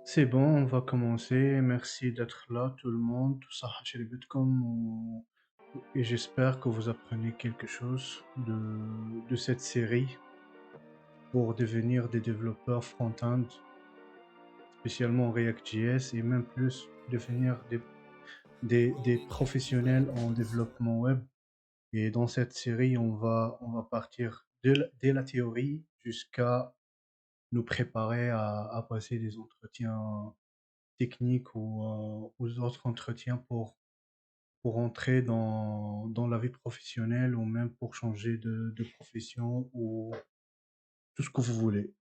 C'est bon, on va commencer. Merci d'être là, tout le monde. Tout ça, et j'espère que vous apprenez quelque chose de cette série pour devenir des développeurs front-end, spécialement React.js, et même plus devenir des professionnels en développement web. Et dans cette série, on va partir dès la théorie jusqu'à nous préparer à passer des entretiens techniques ou aux autres entretiens pour entrer dans la vie professionnelle ou même pour changer de profession ou tout ce que vous voulez.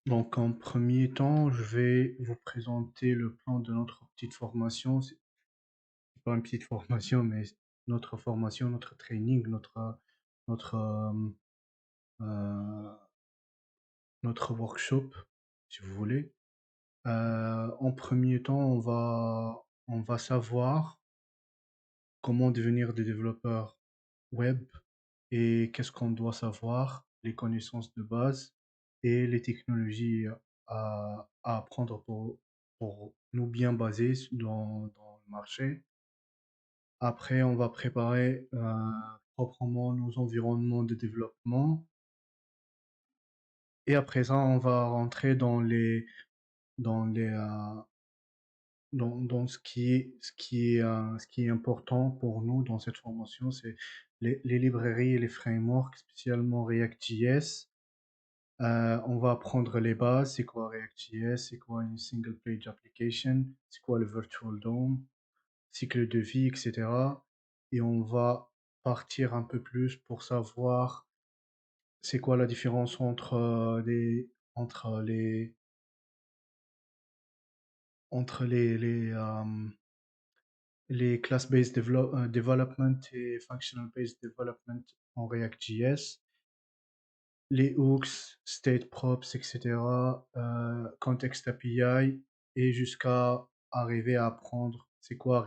Donc en premier temps, je vais vous présenter le plan de notre petite formation. C'est pas une petite formation, mais notre formation, notre training, notre euh, notre workshop, si vous voulez. En premier temps, on va savoir comment devenir des développeurs web et qu'est-ce qu'on doit savoir, les connaissances de base et les technologies à apprendre pour nous bien baser dans le marché. Après, on va préparer proprement nos environnements de développement et après ça, on va rentrer dans les, dans ce qui est important pour nous dans cette formation, c'est les librairies et les frameworks, spécialement React.js. On va apprendre les bases, c'est quoi React.js, c'est quoi une single page application, c'est quoi le virtual DOM, cycle de vie, etc. Et on va partir un peu plus pour savoir c'est quoi la différence entre les class-based development et functional-based development en React.js, les hooks, state props, etc., context API, et jusqu'à arriver à apprendre c'est quoi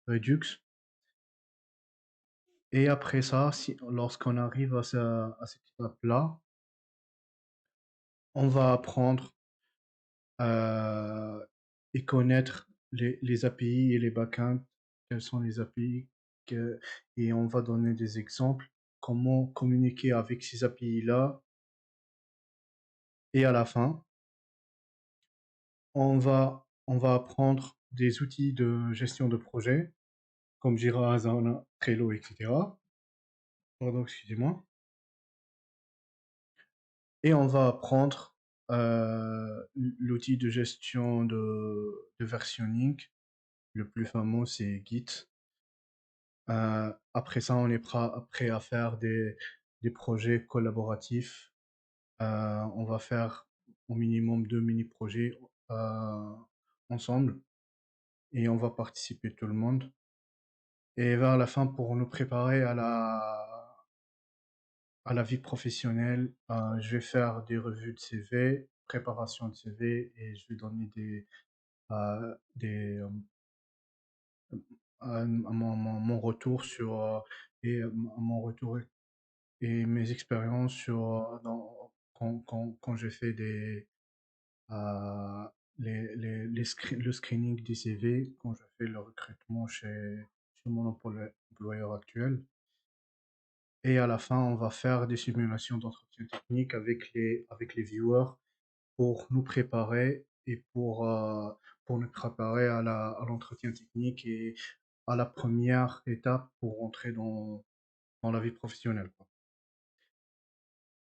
Redux. Et après ça, lorsqu'on arrive à cette étape-là, on va apprendre euh, et connaître les API et les backends, quels sont les API, et on va donner des exemples, comment communiquer avec ces API-là, et à la fin, on va apprendre des outils de gestion de projet, comme Jira, Asana, Trello, etc. Pardon, excusez-moi. Et on va apprendre l'outil de gestion de versionning. Le plus fameux, c'est Git. Après ça, on est prêt à faire des projets collaboratifs. On va faire au minimum 2 mini-projets euh, ensemble et on va participer tout le monde. Et vers la fin, pour nous préparer à la vie professionnelle, je vais faire des revues de CV, préparation de CV et je vais donner mon retour mon retour et mes expériences quand j'ai fait euh, le screening des CV, quand j'ai fait le recrutement chez mon employeur actuel. Et à la fin, on va faire des simulations d'entretien technique avec les viewers pour nous préparer et pour nous préparer à l'entretien technique et à la première étape pour entrer dans la vie professionnelle, quoi.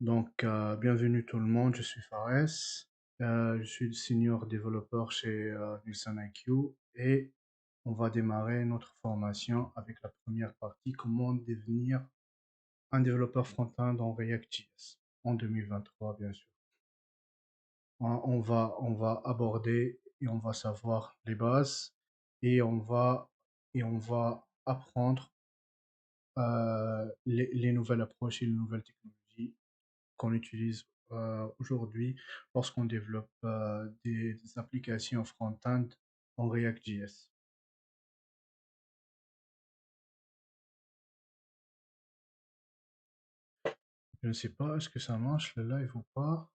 Donc, bienvenue tout le monde, je suis Fares, je suis senior développeur chez Nielsen IQ et on va démarrer notre formation avec la première partie, comment devenir un développeur front-end en React.js en 2023, bien sûr. On va aborder et on va savoir les bases et on va apprendre les nouvelles approches et les nouvelles technologies qu'on utilise aujourd'hui lorsqu'on développe des applications front-end en React.js. Je ne sais pas, est-ce que ça marche le live ou pas?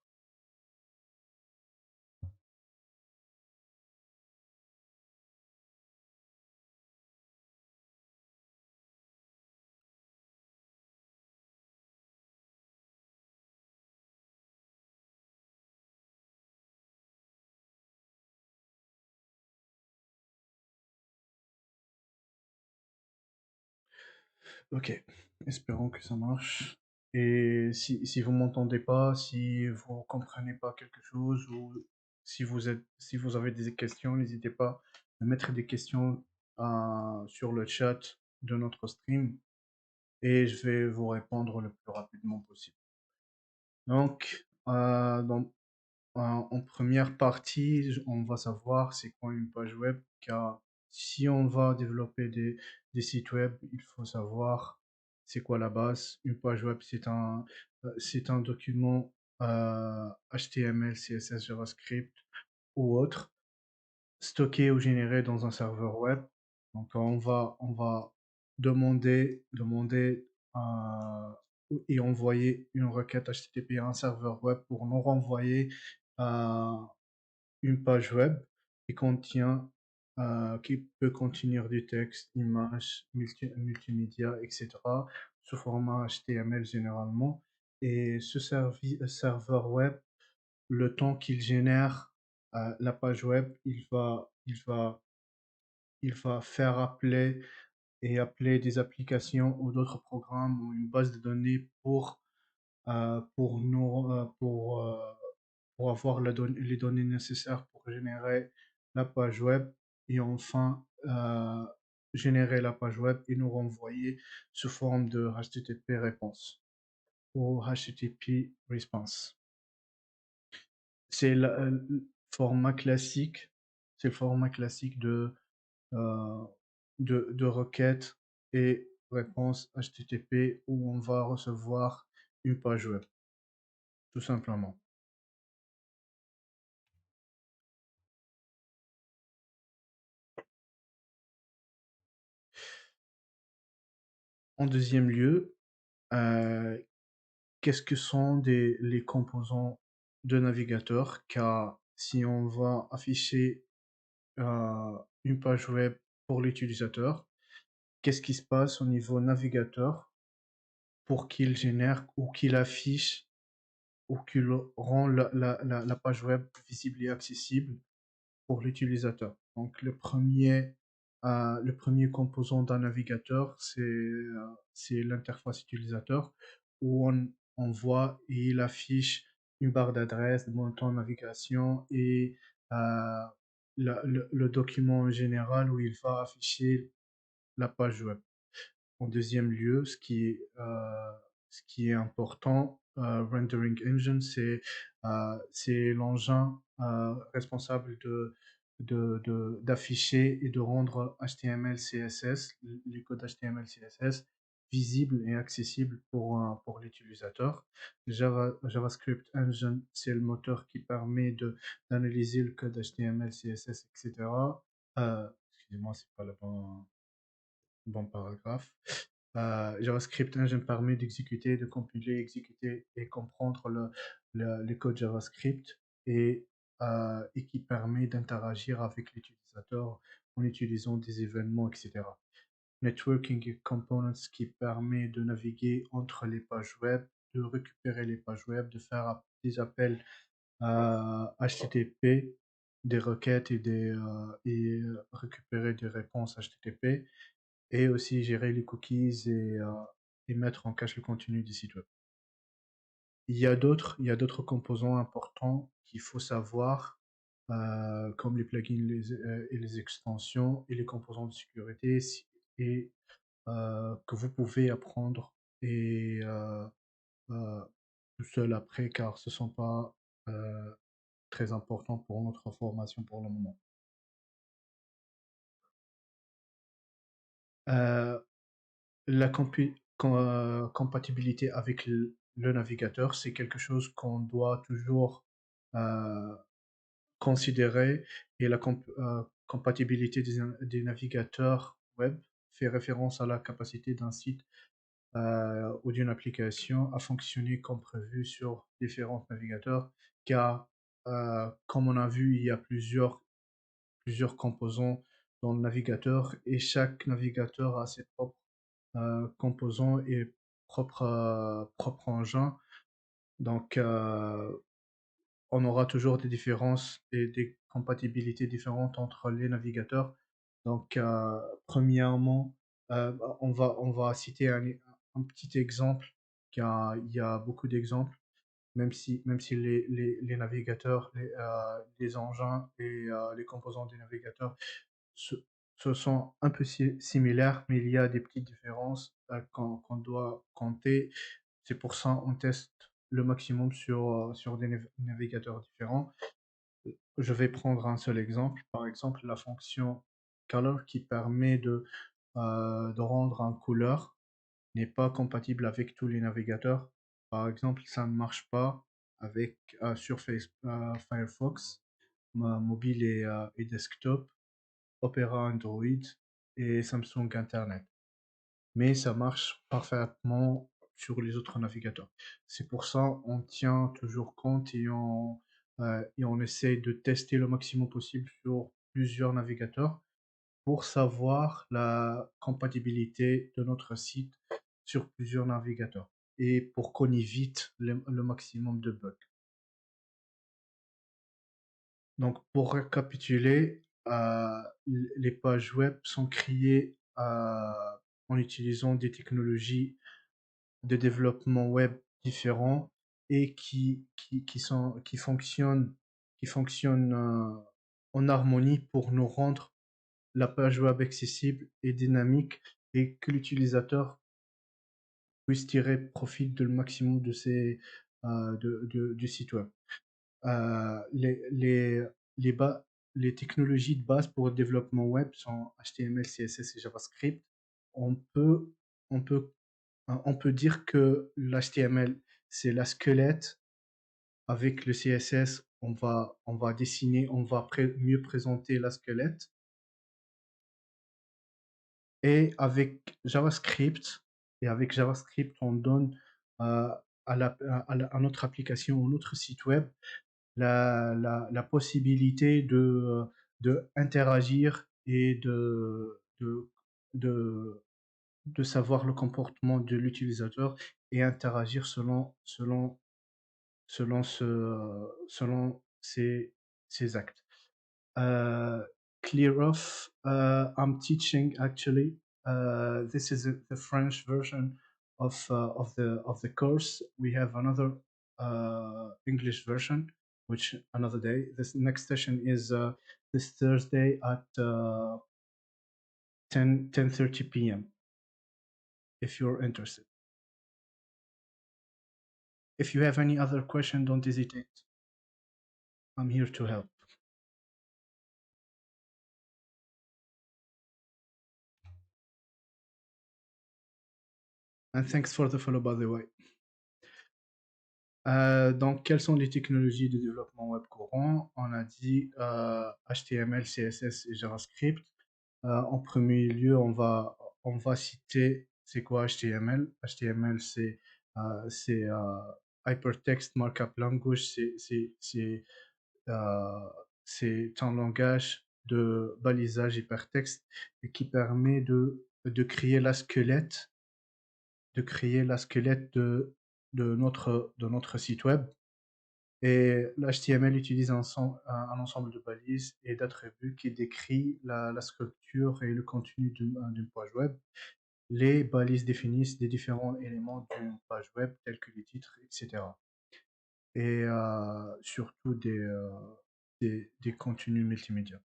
Ok, espérons que ça marche. Et si vous m'entendez pas, si vous comprenez pas quelque chose ou si vous avez des questions, n'hésitez pas à mettre des questions sur le chat de notre stream et je vais vous répondre le plus rapidement possible. Donc, en première partie, on va savoir c'est quoi une page web, car si on va développer des sites web, il faut savoir c'est quoi la base. Une page web, c'est un document HTML, CSS, JavaScript ou autre, stocké ou généré dans un serveur web. Donc on va demander et envoyer une requête HTTP à un serveur web pour nous renvoyer euh, une page web qui contient, qui peut contenir du texte, images, multimédia, etc., sous format HTML généralement. Et ce serveur web, le temps qu'il génère la page web, il va faire appeler et appeler des applications ou d'autres programmes ou une base de données pour avoir les données nécessaires pour générer la page web et enfin générer la page web et nous renvoyer sous forme de HTTP réponse ou HTTP response. C'est le format classique, c'est le format classique euh, de requête et réponse HTTP où on va recevoir une page web, tout simplement. En deuxième lieu, euh, qu'est-ce que sont les composants de navigateur? Car si on va afficher une page web pour l'utilisateur, qu'est-ce qui se passe au niveau navigateur pour qu'il génère ou qu'il affiche ou qu'il rend la page web visible et accessible pour l'utilisateur. Donc le premier composant d'un navigateur, c'est l'interface utilisateur où on voit et il affiche une barre d'adresse, le montant navigation et euh, le document en général où il va afficher la page web. En deuxième lieu, ce qui est important, Rendering Engine, c'est l'engin responsable d'afficher et de rendre HTML, CSS, les codes HTML, CSS, visibles et accessibles pour l'utilisateur. JavaScript Engine, c'est le moteur qui permet d'analyser le code HTML, CSS, etc. Excusez-moi, c'est pas le bon paragraphe. JavaScript Engine permet d'exécuter, de compiler, exécuter et comprendre le code JavaScript et qui permet d'interagir avec l'utilisateur en utilisant des événements, etc. Networking Components qui permet de naviguer entre les pages web, de récupérer les pages web, de faire des appels HTTP, des requêtes et récupérer des réponses HTTP et aussi gérer les cookies et mettre en cache le contenu du site web. Il y a d'autres composants importants qu'il faut savoir, comme les plugins et les extensions et les composants de sécurité et que vous pouvez apprendre et euh, tout seul après, car ce ne sont pas très importants pour notre formation pour le moment. Euh, La compatibilité avec le navigateur, c'est quelque chose qu'on doit toujours euh, considérer et la compatibilité des navigateurs web fait référence à la capacité d'un site ou d'une application à fonctionner comme prévu sur différents navigateurs, car comme on a vu, il y a plusieurs composants dans le navigateur et chaque navigateur a ses propres composants et propres engins. Donc, on aura toujours des différences et des compatibilités différentes entre les navigateurs. Donc, premièrement, on va citer un petit exemple, car il y a beaucoup d'exemples, même si les navigateurs, les engins et les composants des navigateurs se, se sont un peu similaires, mais il y a des petites différences qu'on doit compter. C'est pour ça qu'on teste le maximum sur des navigateurs différents. Je vais prendre un seul exemple. Par exemple, la fonction color qui permet de rendre un couleur n'est pas compatible avec tous les navigateurs. Par exemple, ça ne marche pas avec Firefox, mobile et desktop, Opera Android et Samsung Internet. Mais ça marche parfaitement sur les autres navigateurs. C'est pour ça on tient toujours compte et on essaie de tester le maximum possible sur plusieurs navigateurs pour savoir la compatibilité de notre site sur plusieurs navigateurs et pour qu'on évite le maximum de bugs. Donc, pour récapituler, les pages web sont créées en utilisant des technologies de développement web différents et qui fonctionnent en harmonie pour nous rendre la page web accessible et dynamique et que l'utilisateur puisse tirer profit du maximum du site web. Les technologies de base pour le développement web sont HTML, CSS et JavaScript. On peut, on peut, on peut dire que l'HTML, c'est la squelette. Avec le CSS, on va dessiner, on va mieux présenter la squelette. Et avec JavaScript, on donne à notre application, à notre site web, la possibilité de interagir et de, de savoir le comportement de l'utilisateur et interagir selon ses actes. uh, Clear off. I'm teaching actually. This is the French version of the course. We have another English version, which another day. This next session is this Thursday at 10:30 p.m. If you're interested. If you have any other question, don't hesitate. I'm here to help. And thanks for the follow, by the way. Donc, quelles sont les technologies de développement web courant? On a dit HTML, CSS et JavaScript. En premier lieu, on va citer c'est quoi HTML? HTML, c'est Hypertext Markup Language. C'est un langage de balisage hypertexte et qui permet de créer la squelette de notre site web. Et l'HTML utilise un ensemble de balises et d'attributs qui décrit la structure et le contenu d'une page web. Les balises définissent des différents éléments d'une page web, tels que les titres, etc. Et surtout des contenus multimédia.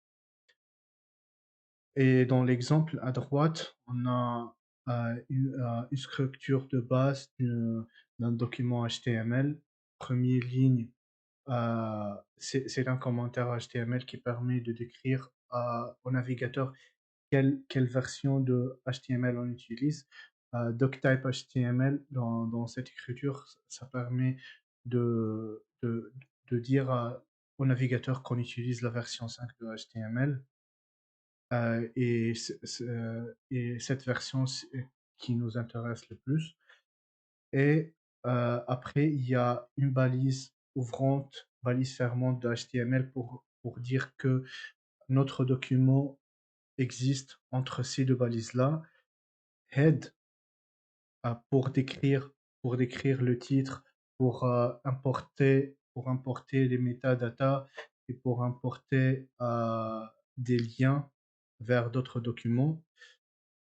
Et dans l'exemple à droite, on a une structure de base d'un document HTML. Première ligne, c'est un commentaire HTML qui permet de décrire au navigateur quelle version de HTML on utilise. Doctype HTML, dans cette écriture, ça permet de dire au navigateur qu'on utilise la version 5 de HTML. Et cette version qui nous intéresse le plus. Et après, il y a une balise ouvrante, balise fermante de HTML pour dire que notre document existe entre ces deux balises-là. Head pour décrire le titre, pour importer les métadatas et pour importer des liens vers d'autres documents.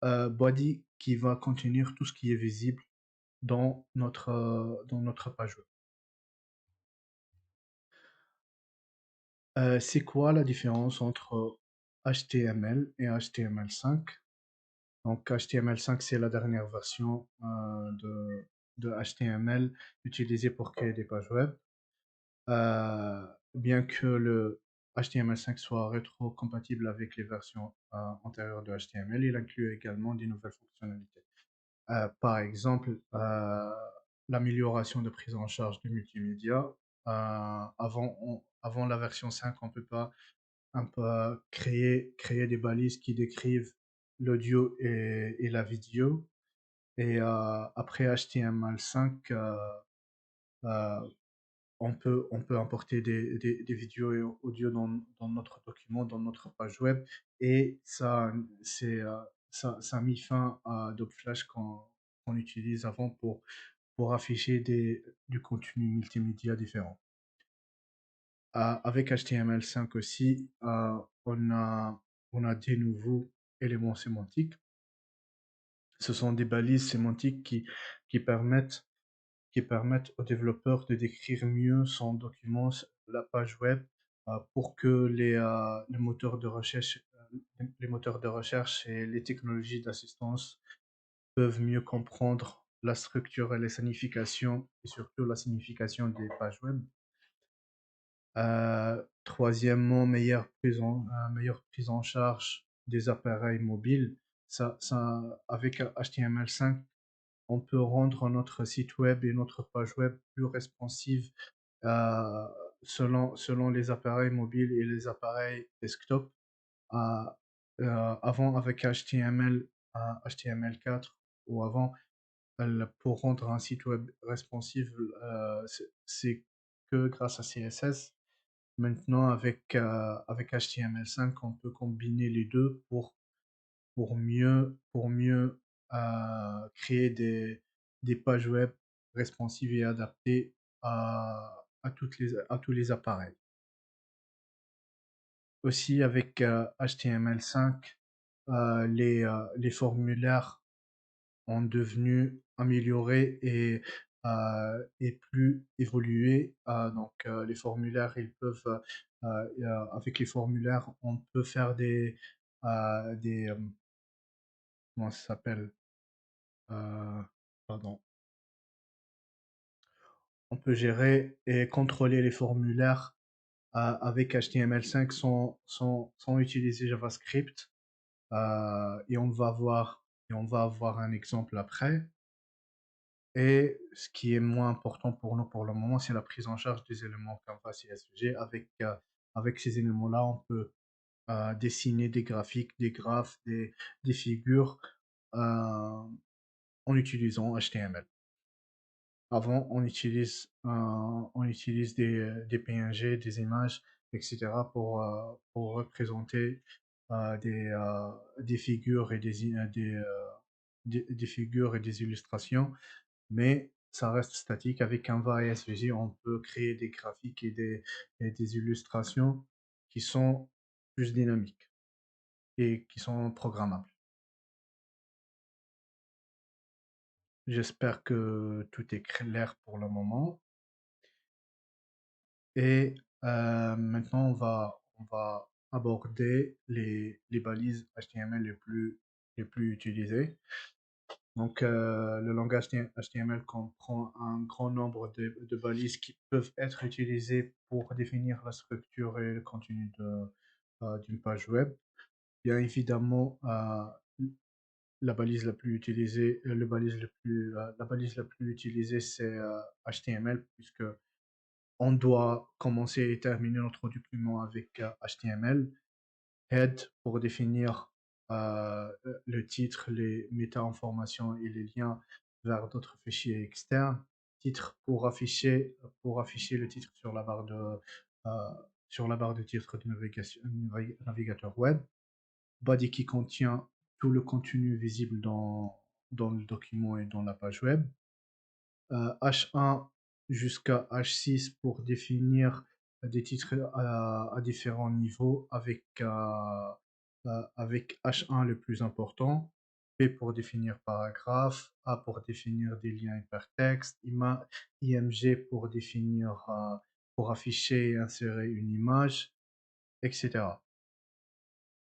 Body qui va contenir tout ce qui est visible dans notre page web. C'est quoi la différence entre HTML et HTML5? Donc HTML5, c'est la dernière version de HTML utilisée pour créer des pages web. Bien que le HTML5 soit rétro-compatible avec les versions antérieures de HTML, il inclut également des nouvelles fonctionnalités. Par exemple, l'amélioration de prise en charge du multimédia. Avant la version 5, on peut créer des balises qui décrivent l'audio et la vidéo. Et après HTML5, euh, on peut importer des vidéos et audio dans notre document, dans notre page web. Et ça a mis fin à Dopflash qu'on utilise avant pour afficher du contenu multimédia différent. Avec HTML5 aussi, on a des nouveaux éléments sémantiques. Ce sont des balises sémantiques qui permettent, qui permettent aux développeurs de décrire mieux son document, la page web, pour que les moteurs de recherche et les technologies d'assistance peuvent mieux comprendre la structure et les significations, et surtout la signification des pages web. Troisièmement, meilleure prise en charge des appareils mobiles. Avec HTML5, on peut rendre notre site web et notre page web plus responsive euh, selon les appareils mobiles et les appareils desktop. Euh, Avant, avec HTML4 ou avant, pour rendre un site web responsive, c'est que grâce à CSS. Maintenant, avec HTML5, on peut combiner les deux pour mieux créer des pages web responsives et adaptées à tous les appareils. Aussi, avec HTML5, les formulaires ont devenu améliorés et plus évolués. Les formulaires, avec les formulaires, on peut faire comment ça s'appelle? Euh, Pardon. On peut gérer et contrôler les formulaires avec HTML5 sans utiliser JavaScript. Et on va avoir un exemple après. Et ce qui est moins important pour nous pour le moment, c'est la prise en charge des éléments Canvas et SVG. Avec ces éléments-là, on peut dessiner des graphiques, des graphes, des figures euh, en utilisant HTML. Avant, on utilise des PNG, des images, etc. pour représenter des figures et des figures et des illustrations, mais ça reste statique. Avec Canva et SVG, on peut créer des graphiques et des illustrations qui sont plus dynamiques et qui sont programmables. J'espère que tout est clair pour le moment. Et maintenant, on va aborder les balises HTML les plus utilisées. Donc, le langage HTML comprend un grand nombre de balises qui peuvent être utilisées pour définir la structure et le contenu d'une page web. Bien évidemment, la balise la plus utilisée, la balise la plus utilisée, c'est HTML, puisque on doit commencer et terminer notre document avec HTML. Head pour définir le titre, les méta-informations et les liens vers d'autres fichiers externes. Titre pour afficher le titre euh, sur la barre de titre de navigateur web. Body qui contient tout le contenu visible dans le document et dans la page web. H1 jusqu'à H6 pour définir des titres à différents niveaux avec H1 le plus important, P pour définir paragraphe, A pour définir des liens hypertextes, IMG pour afficher et insérer une image, etc.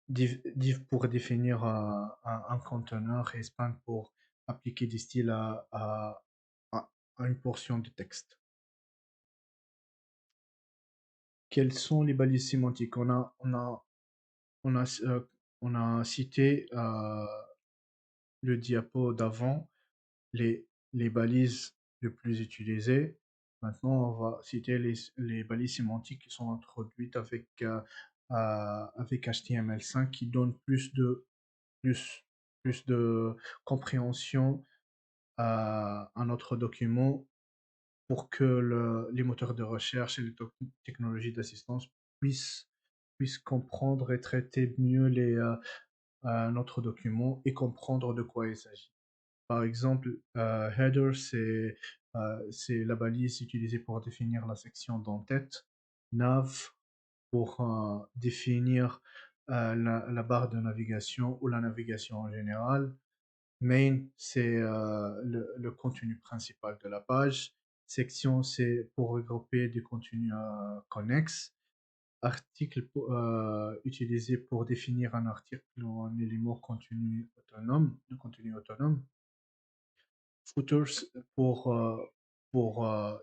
Div pour définir un conteneur et span pour appliquer des styles à une portion de texte. Quelles sont les balises sémantiques? On a, on a cité le diapo d'avant, les balises les plus utilisées. Maintenant, on va citer les balises sémantiques qui sont introduites avec HTML5 qui donnent plus, plus de compréhension à notre document pour que les moteurs de recherche et les technologies d'assistance puissent comprendre et traiter mieux notre document et comprendre de quoi il s'agit. Par exemple, header, c'est la balise utilisée pour définir la section d'en-tête. Nav, pour définir la barre de navigation ou la navigation en général. Main, c'est le contenu principal de la page. Section, c'est pour regrouper des contenus connexes. Article, utilisé pour définir un article ou un élément de contenu autonome. Footers pour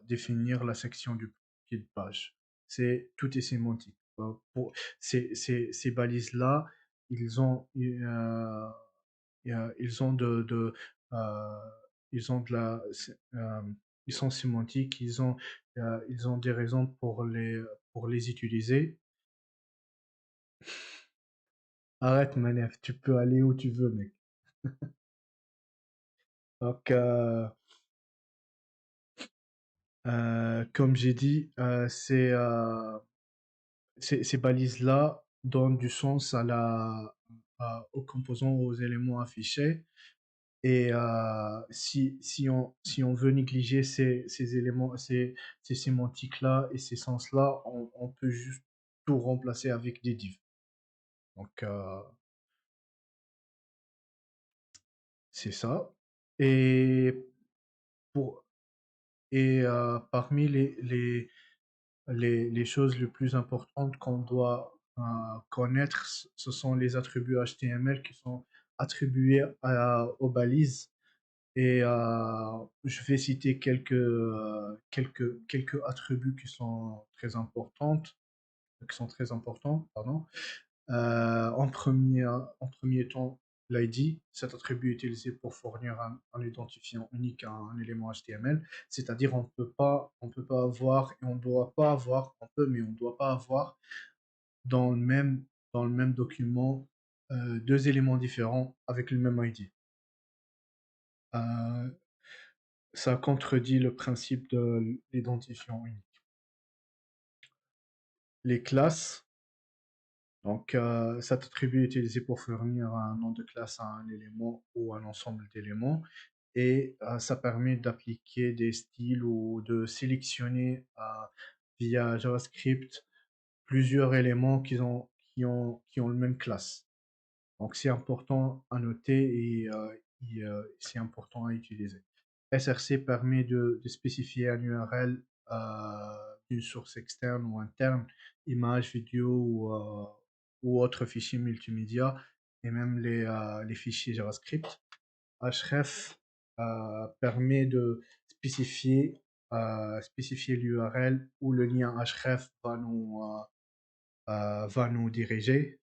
définir la section du pied de page. Tout est sémantique. Ces balises-là, ils ont, ils ont euh, ils ont de la, ils sont sémantiques, ils ont des raisons pour les utiliser. Arrête, Manef, tu peux aller où tu veux, mec. Donc, comme j'ai dit, ces balises-là donnent du sens aux composants, aux éléments affichés. Et si on veut négliger ces éléments, ces sémantiques-là et ces sens-là, on peut juste tout remplacer avec des divs. Donc, c'est ça. Et, pour, parmi les choses les plus importantes qu'on doit connaître, ce sont les attributs HTML qui sont attribués aux balises. Et je vais citer quelques attributs qui sont très importants, pardon. En premier temps, l'ID, cet attribut est utilisé pour fournir un identifiant unique à un élément HTML, c'est-à-dire on peut pas avoir, et on doit pas avoir, on peut, mais on doit pas avoir dans dans le même document deux éléments différents avec le même ID. Euh, Ça contredit le principe de l'identifiant unique. Les classes, donc cet attribut est utilisé pour fournir un nom de classe à un élément ou un ensemble d'éléments et ça permet d'appliquer des styles ou de sélectionner via JavaScript plusieurs éléments qui ont le même classe. Donc c'est important à noter et c'est important à utiliser. SRC permet de spécifier un URL d'une source externe ou interne, image, vidéo ou autre fichier multimédia, et même les fichiers JavaScript. Href permet de spécifier l'URL où le lien href va nous diriger.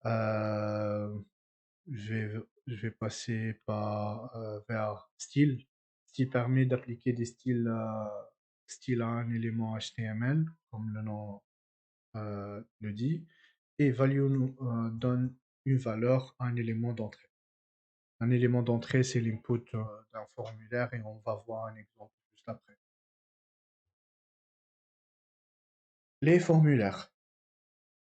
Euh, je vais passer vers style. Style permet d'appliquer des styles à un élément HTML, comme le nom le dit. Et value nous donne une valeur à un élément d'entrée. Un élément d'entrée, c'est l'input d'un formulaire et on va voir un exemple juste après. Les formulaires.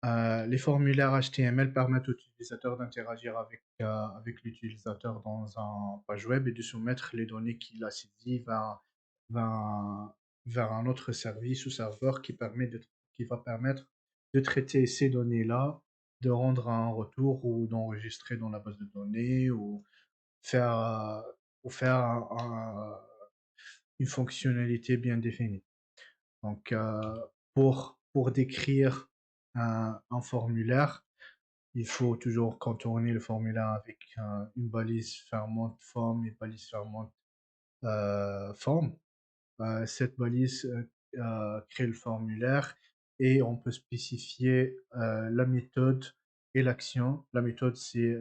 Les formulaires HTML permettent aux utilisateurs d'interagir avec l'utilisateur dans un page web et de soumettre les données qu'il a saisies vers, vers un autre service ou serveur qui va permettre de traiter ces données-là, de rendre un retour ou d'enregistrer dans la base de données faire, euh, ou faire une fonctionnalité bien définie. Donc, pour décrire un formulaire, il faut toujours contourner le formulaire avec une balise fermante forme et balise fermante forme. Cette balise crée le formulaire et on peut spécifier la méthode et l'action. La méthode, c'est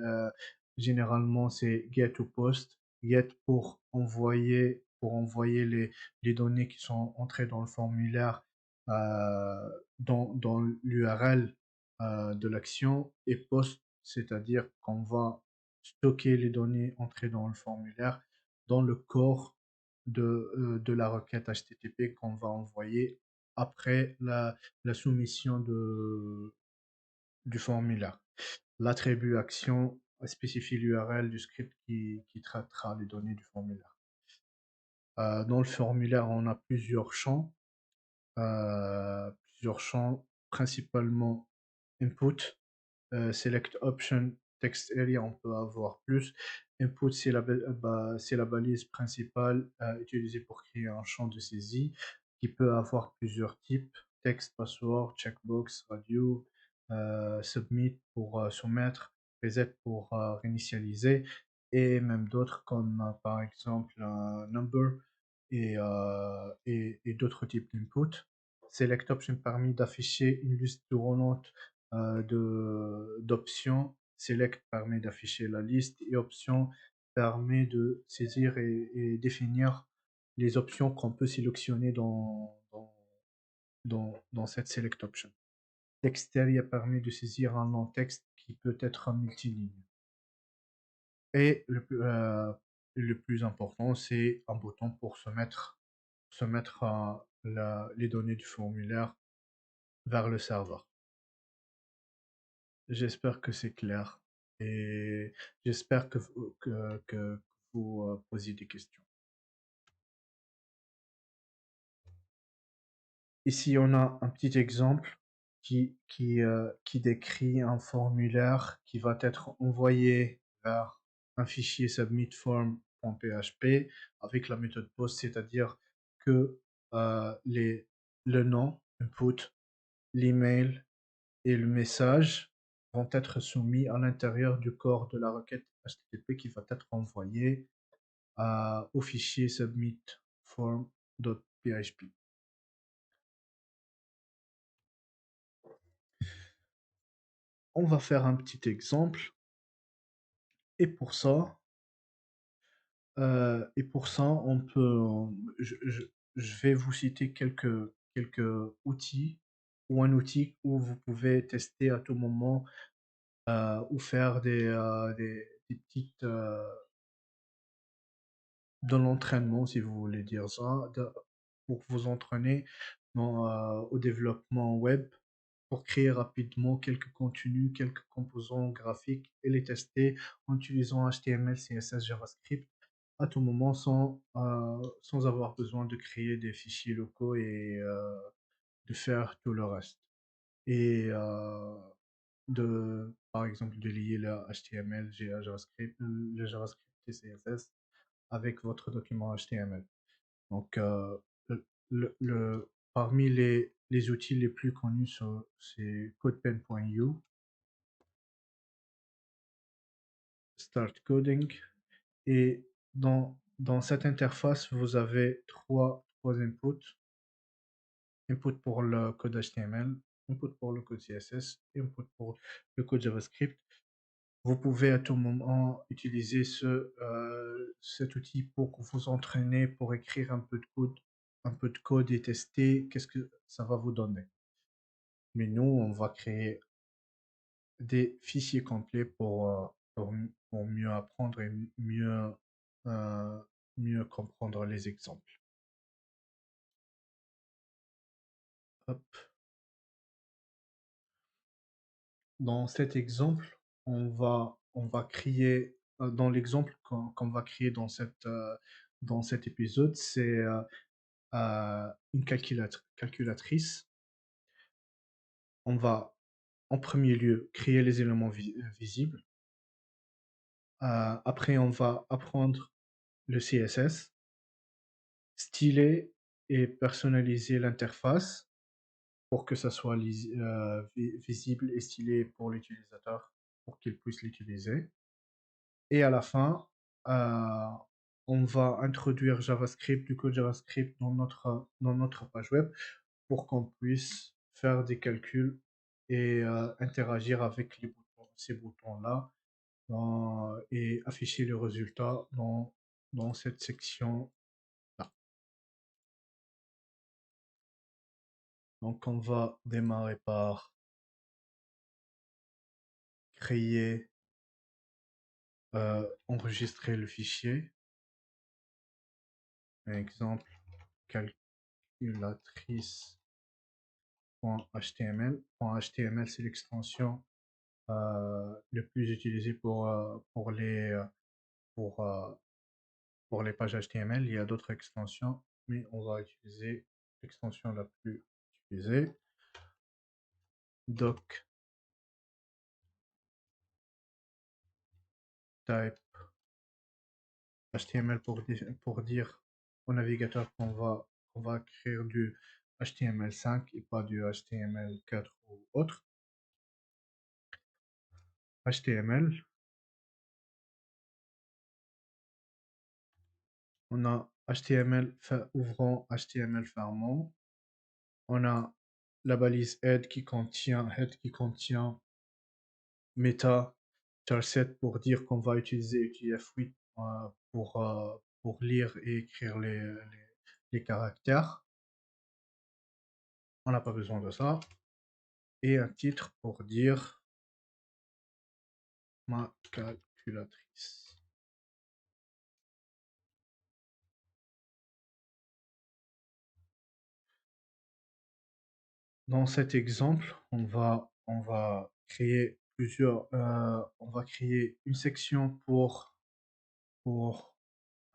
généralement c'est get ou post. Get pour envoyer les données qui sont entrées dans le formulaire dans l'URL de l'action et post, c'est-à-dire qu'on va stocker les données entrées dans le formulaire dans le corps de la requête HTTP qu'on va envoyer après la soumission du formulaire. L'attribut action spécifie l'URL du script qui traitera les données du formulaire. Dans le formulaire, on a plusieurs champs principalement input, select option, text area, on peut avoir plus. Input, c'est la balise principale utilisée pour créer un champ de saisie qui peut avoir plusieurs types, texte, password, checkbox, radio, submit pour soumettre, reset pour réinitialiser, et même d'autres comme par exemple number et d'autres types d'input. Select option permet d'afficher une liste tournante d'options. Select permet d'afficher la liste et option permet de saisir et définir les options qu'on peut sélectionner dans cette select option. Text area permet de saisir un long texte qui peut être en multiligne. Et le plus important, c'est un bouton pour se mettre les données du formulaire vers le serveur. J'espère que c'est clair et j'espère que vous posiez des questions. Ici, on a un petit exemple qui décrit un formulaire qui va être envoyé vers un fichier submitform.php avec la méthode post, c'est-à-dire que le nom, input, l'email et le message vont être soumis à l'intérieur du corps de la requête HTTP qui va être envoyée au fichier submitform.php. On va faire un petit exemple et pour ça, je vais vous citer quelques outils ou un outil où vous pouvez tester à tout moment ou faire des petites de l'entraînement, si vous voulez dire ça, pour vous entraîner au développement web, pour créer rapidement quelques contenus, quelques composants graphiques et les tester en utilisant HTML, CSS, JavaScript à tout moment sans avoir besoin de créer des fichiers locaux et de faire tout le reste. Et par exemple, de lier le HTML, JavaScript, le JavaScript et CSS avec votre document HTML. Donc, parmi les outils les plus connus, c'est CodePen.io, Start Coding, et dans cette interface, vous avez trois inputs. Input pour le code HTML, input pour le code CSS, input pour le code JavaScript. Vous pouvez à tout moment utiliser cet outil pour vous entraîner, pour écrire un peu de code et tester qu'est-ce que ça va vous donner. Mais nous, des fichiers complets pour mieux apprendre et euh, mieux comprendre les exemples. Hop. Dans cet exemple, on va créer, dans l'exemple qu'on va créer dans cet épisode, c'est une calculatrice. On va en premier lieu créer les éléments visibles. Après, on va apprendre le CSS, styler et personnaliser l'interface pour que ça soit visible et stylé pour l'utilisateur, pour qu'il puisse l'utiliser. Et à la fin, euh, on va introduire JavaScript, du code JavaScript dans notre page web pour qu'on puisse faire des calculs et interagir avec ces boutons-là et afficher les résultats dans cette section-là. Donc on va démarrer par créer, enregistrer le fichier. Par exemple, calculatrice.html. .html, c'est l'extension le plus utilisée pour, euh, pour les pages HTML. Il y a d'autres extensions, mais on va utiliser l'extension la plus utilisée. Doc type HTML pour dire au navigateur qu'on va écrire du HTML5 et pas du HTML4 ou autre. HTML, on a HTML ouvrant, HTML fermant. On a la balise head qui contient meta charset pour dire qu'on va utiliser UTF-8 pour lire et écrire les caractères. On n'a pas besoin de ça. Et un titre pour dire ma calculatrice. Dans cet exemple, on va créer on va créer une section pour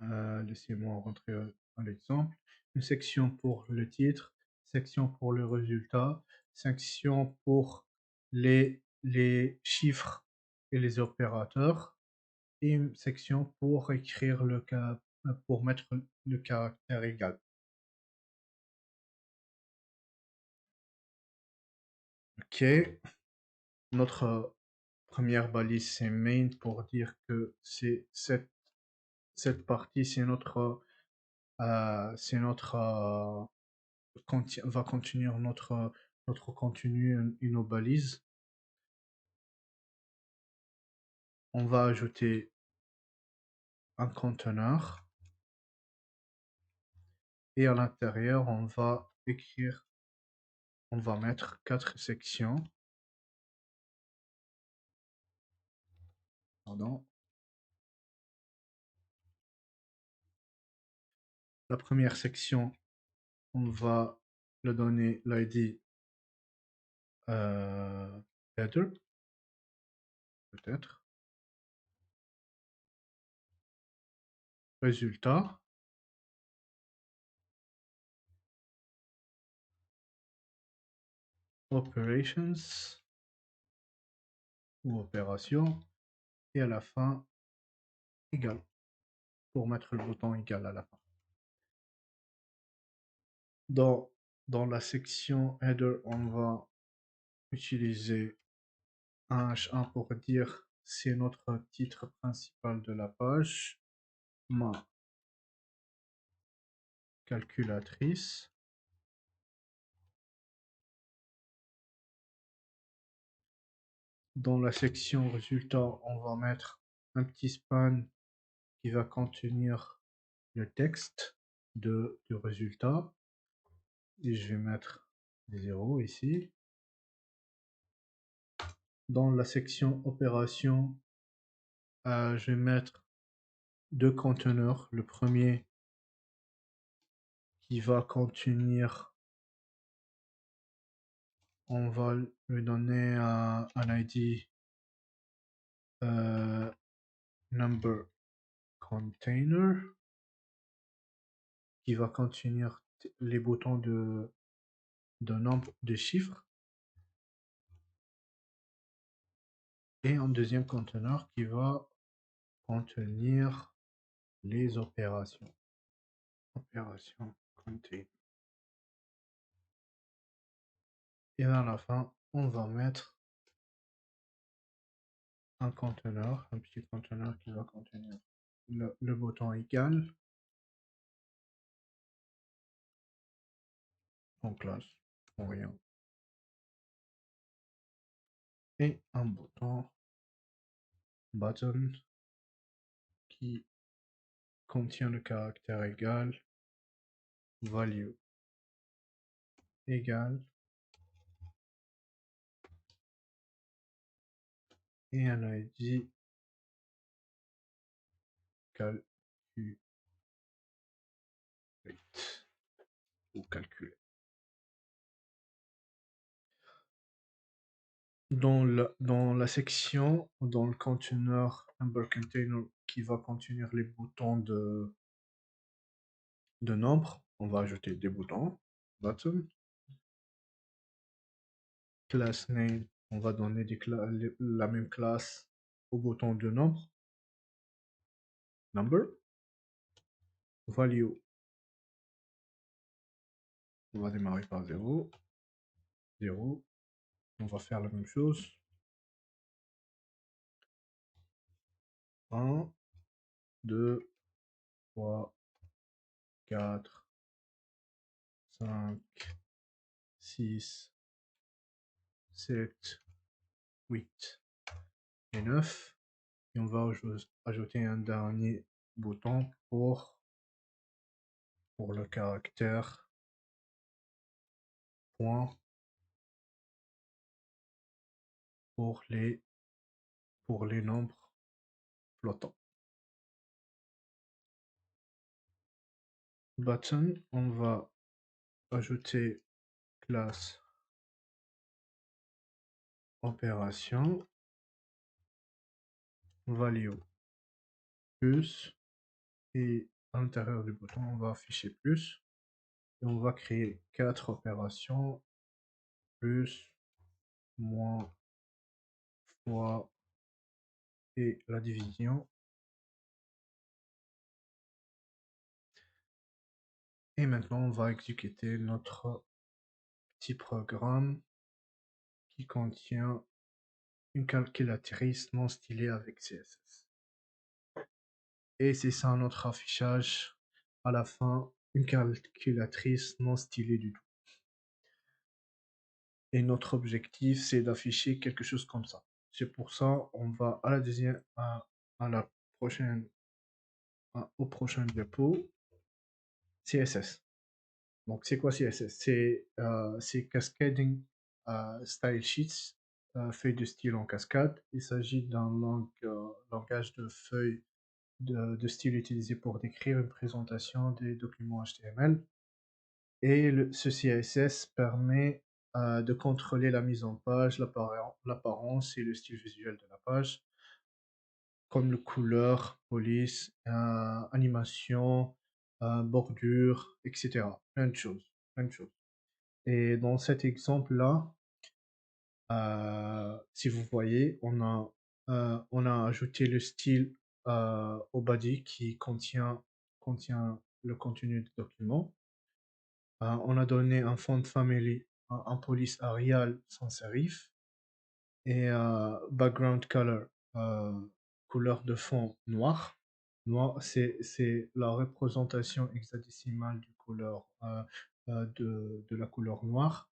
laissez-moi rentrer dans l'exemple, une section pour le titre, section pour le résultat, section pour les chiffres et les opérateurs, et une section pour écrire pour mettre le caractère égal. Ok, notre première balise c'est main pour dire que cette partie c'est notre va contenir notre contenu et nos balises. On va ajouter un conteneur et à l'intérieur on va mettre 4 sections. Pardon. La première section, on va le donner l'ID header, peut-être. Résultat. Operations ou opération. Et à la fin, égal. Pour mettre le bouton égal à la fin. Dans, dans la section header, on va utiliser un H1 pour dire c'est notre titre principal de la page. Ma calculatrice. Dans la section résultat, on va mettre un petit span qui va contenir le texte du résultat. Et je vais mettre des zéros ici. Dans la section opération, je vais mettre deux conteneurs. Le premier qui va contenir, on va lui donner un ID number container qui va contenir les boutons de nombre de chiffres. Et un deuxième conteneur qui va contenir les opérations. Opération contain. Et à la fin, on va mettre un conteneur, un petit conteneur qui va contenir le bouton égal en classe, en rien. Et un bouton button qui contient le caractère égal, value égal, et un ID calculate ou calculer. Dans la section, dans le conteneur number container qui va contenir les boutons de nombre, on va ajouter des boutons, button. Class name, on va donner la même classe au bouton de nombre, number. Value, on va démarrer par 0, 0. On va faire la même chose. 1, 2, 3, 4, 5, 6, 7, 8 et 9. Et on va ajouter un dernier bouton pour le caractère point pour les nombres flottants. Button, on va ajouter classe opération value plus, et à l'intérieur du bouton on va afficher plus, et on va créer 4 opérations, plus, moins, fois et la division. Et maintenant on va exécuter notre petit programme qui contient une calculatrice non stylée avec CSS. Et c'est ça notre affichage à la fin, une calculatrice non stylée du tout. Et notre objectif, c'est d'afficher quelque chose comme ça. C'est pour ça, on va à la deuxième, à la prochaine, au prochain diapo, CSS. Donc, c'est quoi CSS? C'est Cascading Style Sheets, feuille de style en cascade. Il s'agit d'un langage de feuille de style utilisé pour décrire une présentation des documents HTML. Et ce CSS permet de contrôler la mise en page, l'apparence et le style visuel de la page, comme le couleur, police, animation, bordure, etc. Plein de choses, plein de choses. Et dans cet exemple-là, si vous voyez, on a ajouté le style au body qui contient le contenu du document. On a donné un font family, un police Arial sans serif, et background color, couleur de fond noir. Noir, c'est la représentation hexadécimale du couleur, de la couleur noire.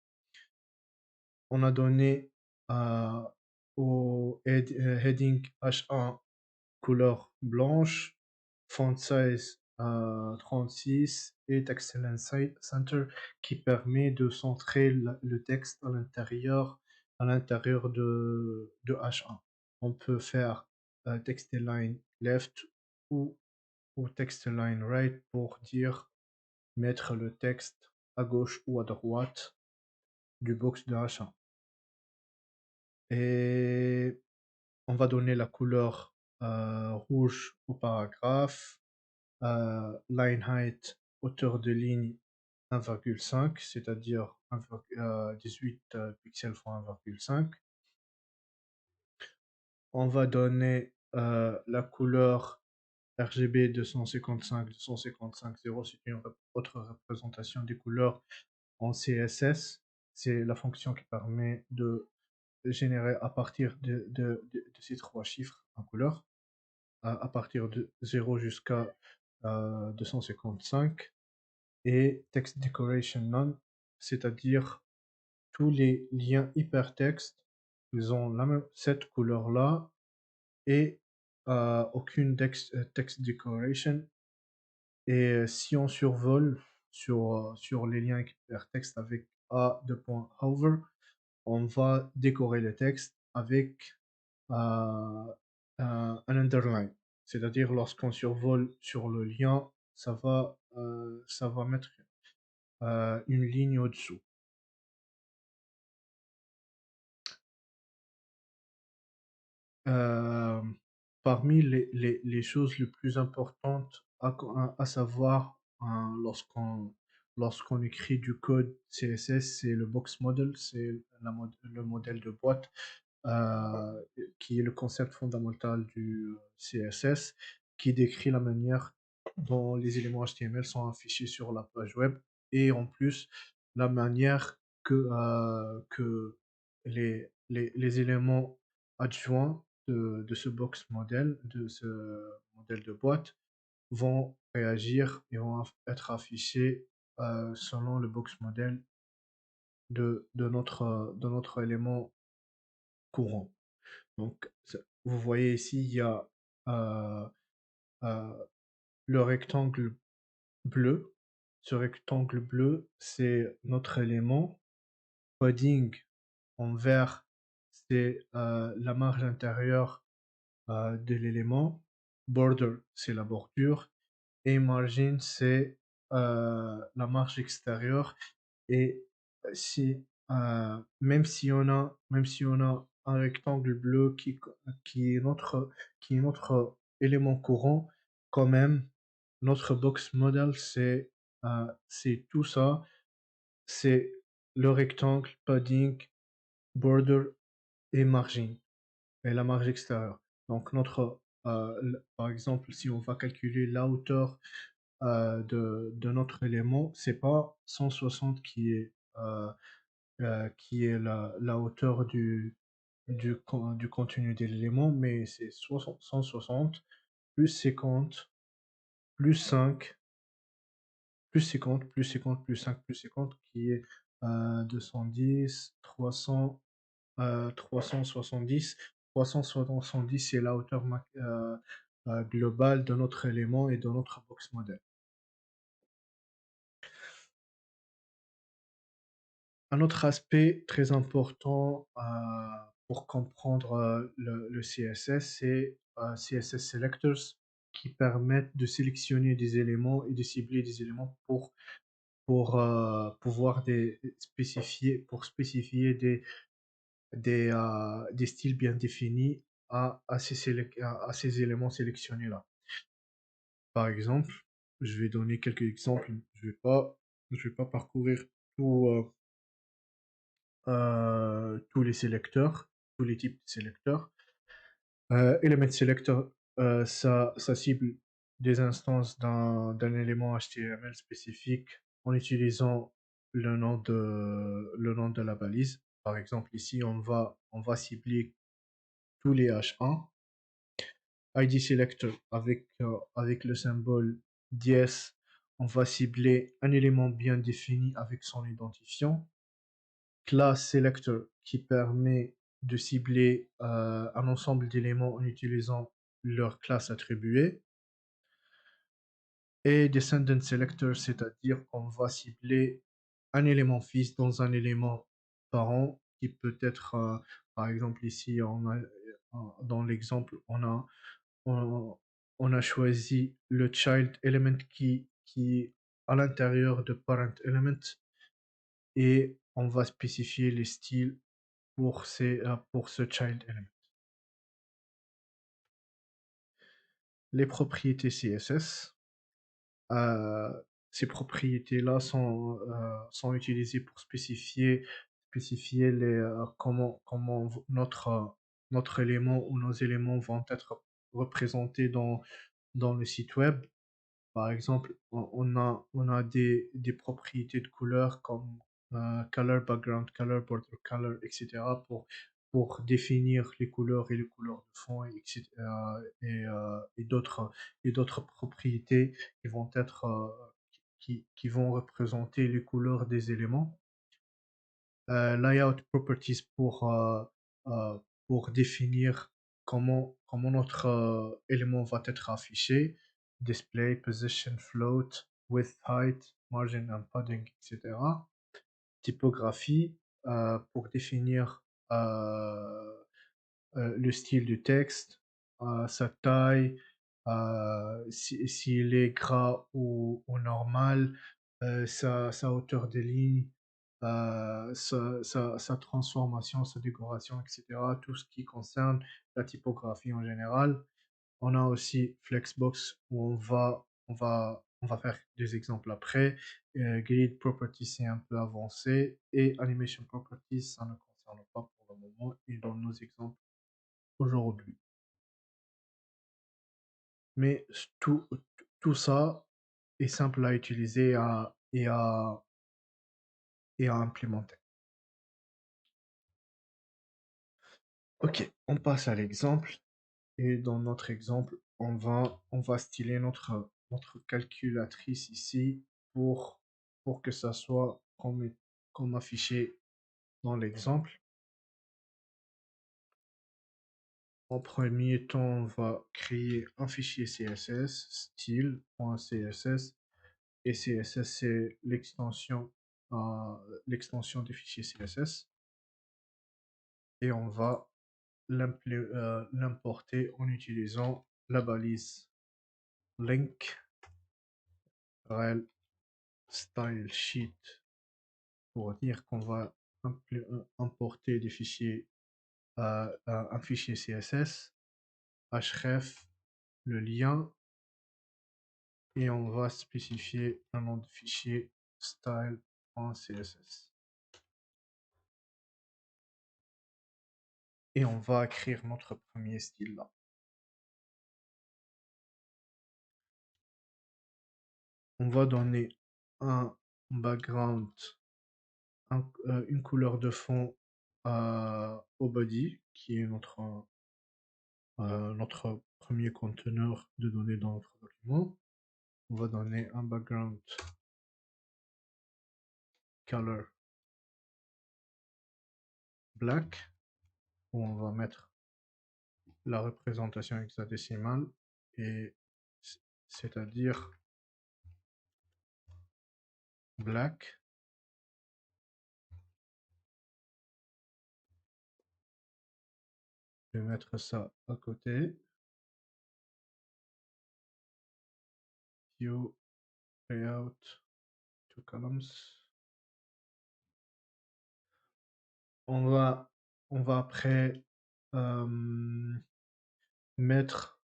On a donné au heading H1 couleur blanche, font size 36 et text center qui permet de centrer le texte à l'intérieur à l'intérieur de H1. On peut faire text line left ou, text line right pour dire mettre le texte à gauche ou à droite du box de H1. Et on va donner la couleur rouge au paragraphe, line height, hauteur de ligne 1,5, c'est-à-dire 18 pixels fois 1,5. On va donner la couleur RGB 255-255-0, c'est une autre représentation des couleurs en CSS. C'est la fonction qui permet de générer à partir de ces trois chiffres en couleur, à partir de 0 jusqu'à 255. Et text decoration none, c'est-à-dire tous les liens hypertextes, ils ont cette couleur-là et aucune text decoration. Et si on survole sur les liens hypertextes avec A de point hover, on va décorer le texte avec un underline. C'est-à-dire lorsqu'on survole sur le lien, ça va mettre une ligne au-dessous. Euh, Parmi les choses les plus importantes à savoir lorsqu'on écrit du code CSS, c'est le box model, c'est le modèle de boîte euh, qui est le concept fondamental du CSS, qui décrit la manière dont les éléments HTML sont affichés sur la page web et en plus la manière que les éléments adjoints de ce box model, de ce modèle de boîte, vont réagir et vont être affichés selon le box model de notre élément courant. Donc, vous voyez ici, il y a euh, euh, le rectangle bleu. Ce rectangle bleu, c'est notre élément. Padding en vert, c'est la marge intérieure de l'élément. Border, c'est la bordure. Et margin, c'est la marge extérieure. Et si, même si on a un rectangle bleu qui est notre élément courant, quand même, notre box model, c'est tout ça. C'est le rectangle, padding, border et margin, et la marge extérieure. Donc, par exemple, si on va calculer la hauteur de notre élément, c'est pas 160 qui est la hauteur du contenu de l'élément, mais c'est 160 plus 50 plus 5 plus 50 plus 50 plus 5 plus 50 qui est 210, 300, 370. 370, c'est la hauteur globale de notre élément et de notre box model. Un autre aspect très important pour comprendre le CSS, c'est CSS Selectors qui permettent de sélectionner des éléments et de cibler des éléments pour pouvoir spécifier des styles bien définis à ces éléments sélectionnés-là. Par exemple, je vais donner quelques exemples. Je vais pas parcourir tout, tous les sélecteurs, tous les types de sélecteurs. Element Selector, ça cible des instances d'un élément HTML spécifique en utilisant le nom de la balise. Par exemple, ici, on va cibler tous les H1. ID Selector, avec le symbole dièse, on va cibler un élément bien défini avec son identifiant. Class Selector qui permet de cibler un ensemble d'éléments en utilisant leur classe attribuée. Et Descendant Selector, c'est-à-dire qu'on va cibler un élément fils dans un élément parent qui peut être, par exemple ici, dans l'exemple, on, on a choisi le child element qui est à l'intérieur de parent element et on va spécifier les styles pour ce child element. Les propriétés CSS. Euh, Ces propriétés-là sont utilisées pour spécifier notre élément ou nos éléments vont être représentés dans le site web. Par exemple, on a des propriétés de couleurs comme color background color, border color, etc. pour définir les couleurs et les couleurs de fond, etc. Et d'autres propriétés qui vont être qui vont représenter les couleurs des éléments. Layout properties euh, pour définir comment notre élément va être affiché. Display, position, float, width, height, margin and padding, etc. Typographie pour définir le style du texte, sa taille, s'il est gras ou normal, sa hauteur de ligne, sa transformation, sa décoration, etc. Tout ce qui concerne la typographie en général. On a aussi Flexbox où on va faire des exemples après. Grid Properties c'est un peu avancé et Animation Properties ça ne concerne pas pour le moment et dans nos exemples aujourd'hui. Mais tout ça est simple à utiliser et à implémenter. Ok, on passe à l'exemple. Et dans notre exemple, on va styler notre calculatrice ici pour que ça soit comme affiché dans l'exemple. En premier temps, on va créer un fichier CSS, style.css. Et CSS, c'est l'extension des fichiers CSS. Et on va l'importer en utilisant la balise link rel style sheet pour dire qu'on va importer des fichiers un fichier CSS, href, le lien, et on va spécifier un nom de fichier style.css. Et on va écrire notre premier style là. On va donner un background, une couleur de fond au body, qui est notre premier conteneur de données dans notre document. On va donner un background color black, où on va mettre la représentation hexadécimale, et c'est-à-dire black. Je vais mettre ça à côté. View, layout, two columns. On va après mettre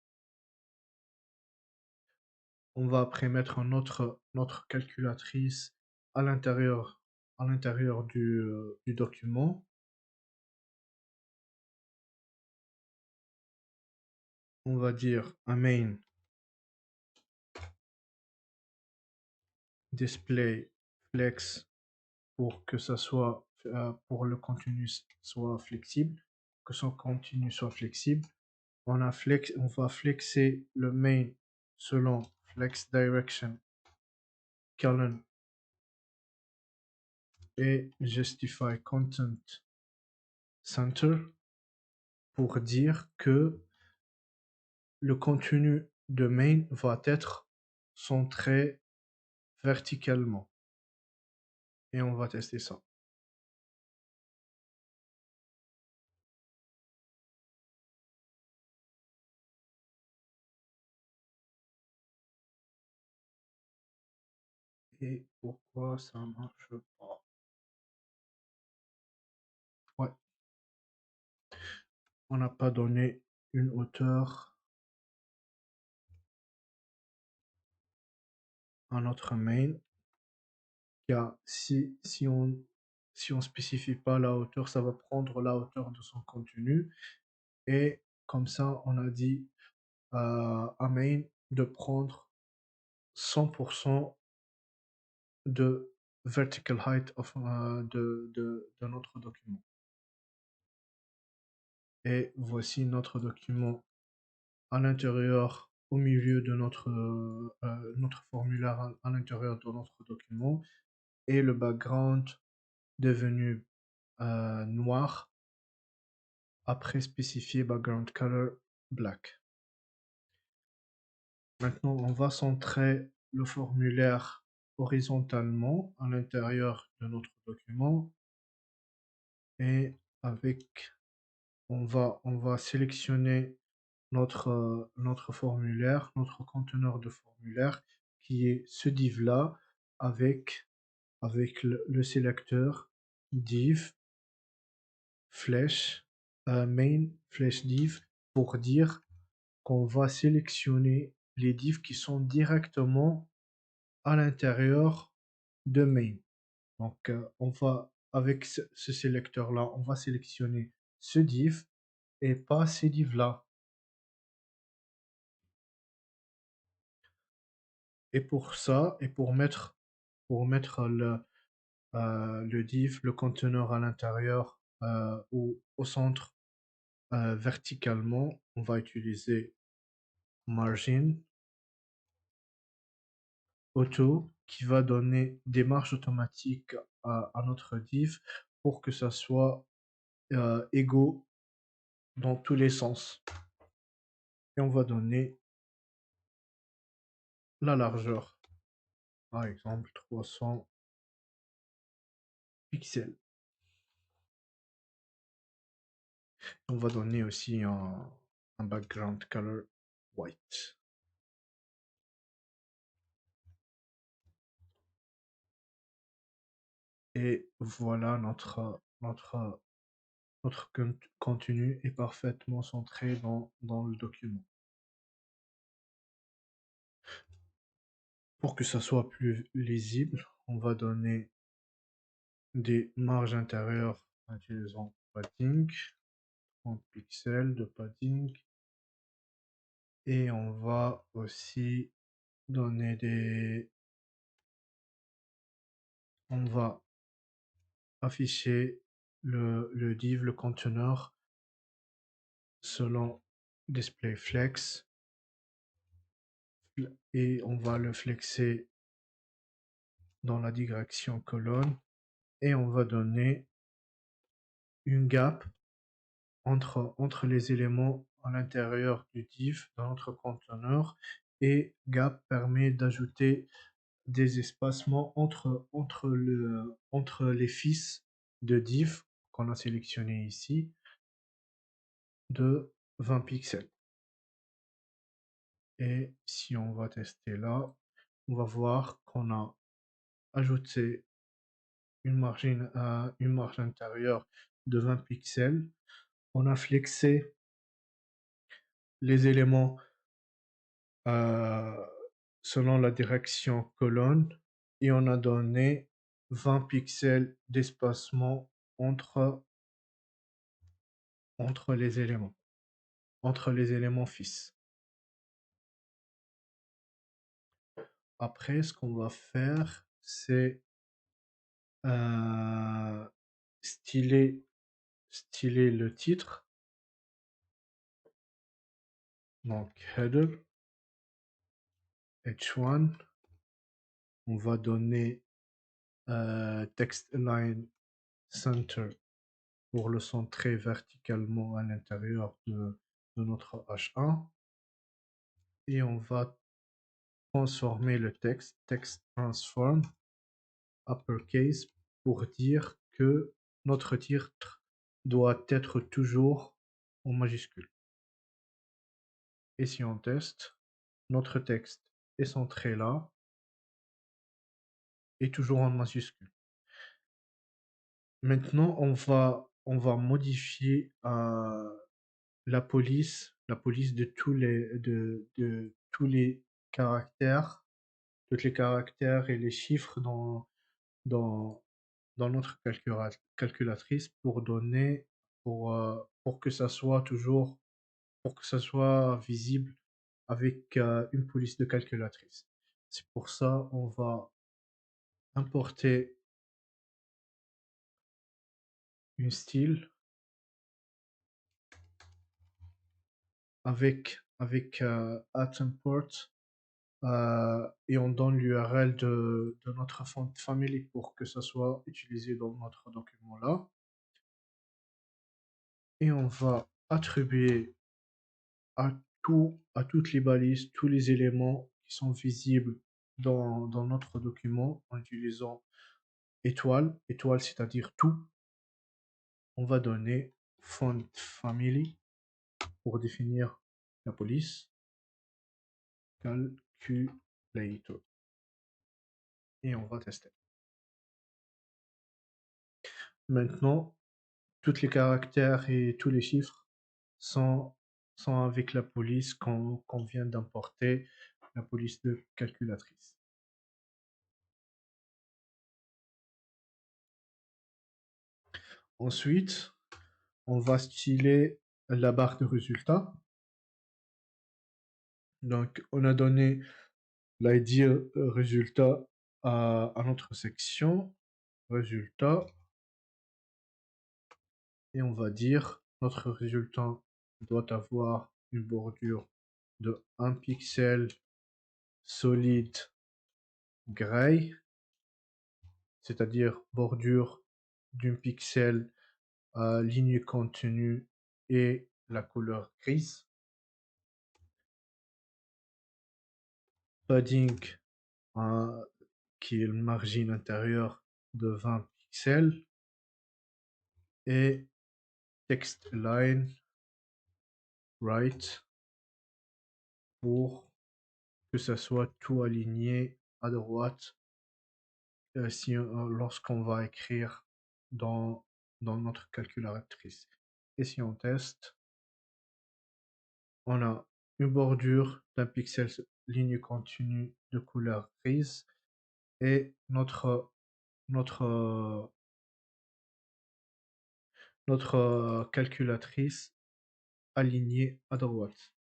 notre calculatrice à l'intérieur du document. On va dire un main display flex pour que ça soit pour le contenu soit flexible, que son contenu soit flexible. On va flexer le main selon flex direction colon et justify content center pour dire que le contenu de main va être centré verticalement. Et on va tester ça. Et pourquoi ça marche pas? Ouais, on n'a pas donné une hauteur à notre main. Car si on spécifie pas la hauteur, ça va prendre la hauteur de son contenu. Et comme ça, on a dit à main de prendre 100% de vertical height de notre document. Et voici notre document à l'intérieur, au milieu de notre formulaire à l'intérieur de notre document, et le background devenu noir après spécifier background color black. Maintenant, on va centrer le formulaire horizontalement à l'intérieur de notre document et on va sélectionner notre formulaire, notre conteneur de formulaire qui est ce div-là avec le sélecteur div flèche main flèche div pour dire qu'on va sélectionner les divs qui sont directement à l'intérieur de main. Donc, on va, avec ce sélecteur-là, on va sélectionner ce div et pas ces divs-là. Et pour ça, et pour mettre le div, le conteneur à l'intérieur ou au centre verticalement, on va utiliser margin auto qui va donner des marges automatiques à notre div pour que ça soit égaux dans tous les sens. Et on va donner la largeur, par exemple 300 pixels. On va donner aussi un background color white. Et voilà, notre contenu est parfaitement centré dans le document. Pour que ça soit plus lisible, on va donner des marges intérieures en utilisant padding, 30 pixels de padding. Et on va aussi donner on va afficher le div, le conteneur, selon display flex et on va le flexer dans la direction colonne et on va donner une gap entre les éléments à l'intérieur du div dans notre conteneur et gap permet d'ajouter des espacements entre les fils de div qu'on a sélectionné ici de 20 pixels. Et si on va tester là, on va voir qu'on a ajouté une marge intérieure de 20 pixels. On a flexé les éléments euh, selon la direction colonne et on a donné 20 pixels d'espacement entre les éléments fils. Après, ce qu'on va faire, c'est euh, styler le titre. Donc, header, h1. On va donner text align center pour le centrer verticalement à l'intérieur de notre H1. Et on va transformer le texte transform uppercase pour dire que notre titre doit être toujours en majuscule. Et si on teste, notre texte est centré là. et toujours en majuscule. Maintenant, on va modifier la police de tous les caractères, tous les caractères et les chiffres dans, dans notre calculatrice pour que ça soit toujours, pour que ça soit visible avec une police de calculatrice. C'est pour ça on va importer une style avec @import et on donne l'URL de notre font family pour que ça soit utilisé dans notre document là. Et on va attribuer à toutes les balises, tous les éléments qui sont visibles dans notre document en utilisant étoile, c'est-à-dire tout. On va donner font family pour définir la police, calculator. Et on va tester. Maintenant, tous les caractères et tous les chiffres sont, sont avec la police qu'on vient d'importer, la police de calculatrice. Ensuite, on va styler la barre de résultats. Donc, on a donné l'ID résultat à notre section résultat et on va dire notre résultat doit avoir une bordure de 1 pixel solide gray, c'est-à-dire bordure d'un pixel à ligne contenue et la couleur grise. Padding qui est le margin intérieur de 20 pixels et text line right pour que ça soit tout aligné à droite lorsqu'on va écrire dans notre calculatrice. Et si on teste, on a une bordure d'un pixel ligne continue de couleur grise et notre, notre calculatrice alignée à droite.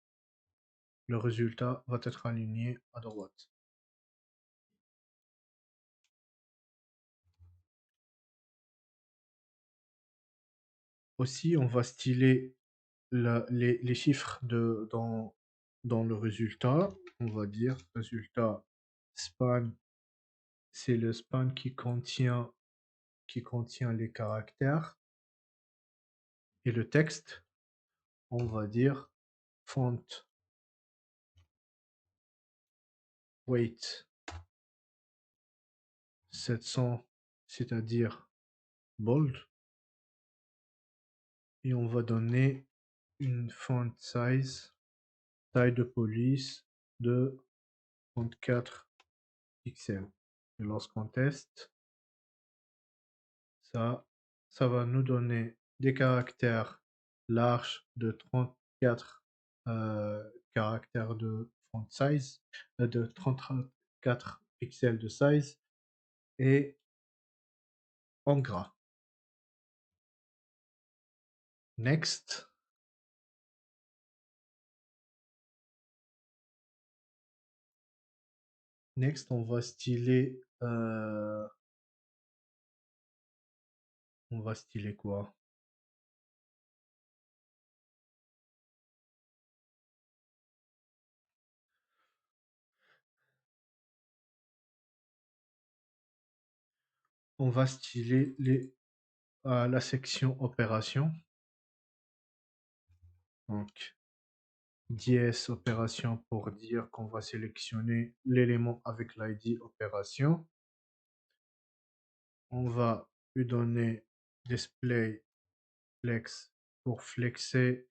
Le résultat va être aligné à droite. Aussi, on va styler les chiffres dans le résultat. On va dire résultat span, c'est le span qui contient les caractères. Et le texte, on va dire font weight 700, c'est-à-dire bold. Et on va donner une font size, taille de police de 34 pixels. Et lorsqu'on teste, ça va nous donner des caractères larges de 34 caractères de font size, de 34 pixels de size et en gras. Next. Next, on va styler. On va styler quoi? On va styler la section opération. Donc, dièse opération pour dire qu'on va sélectionner l'élément avec l'ID opération. On va lui donner display flex pour flexer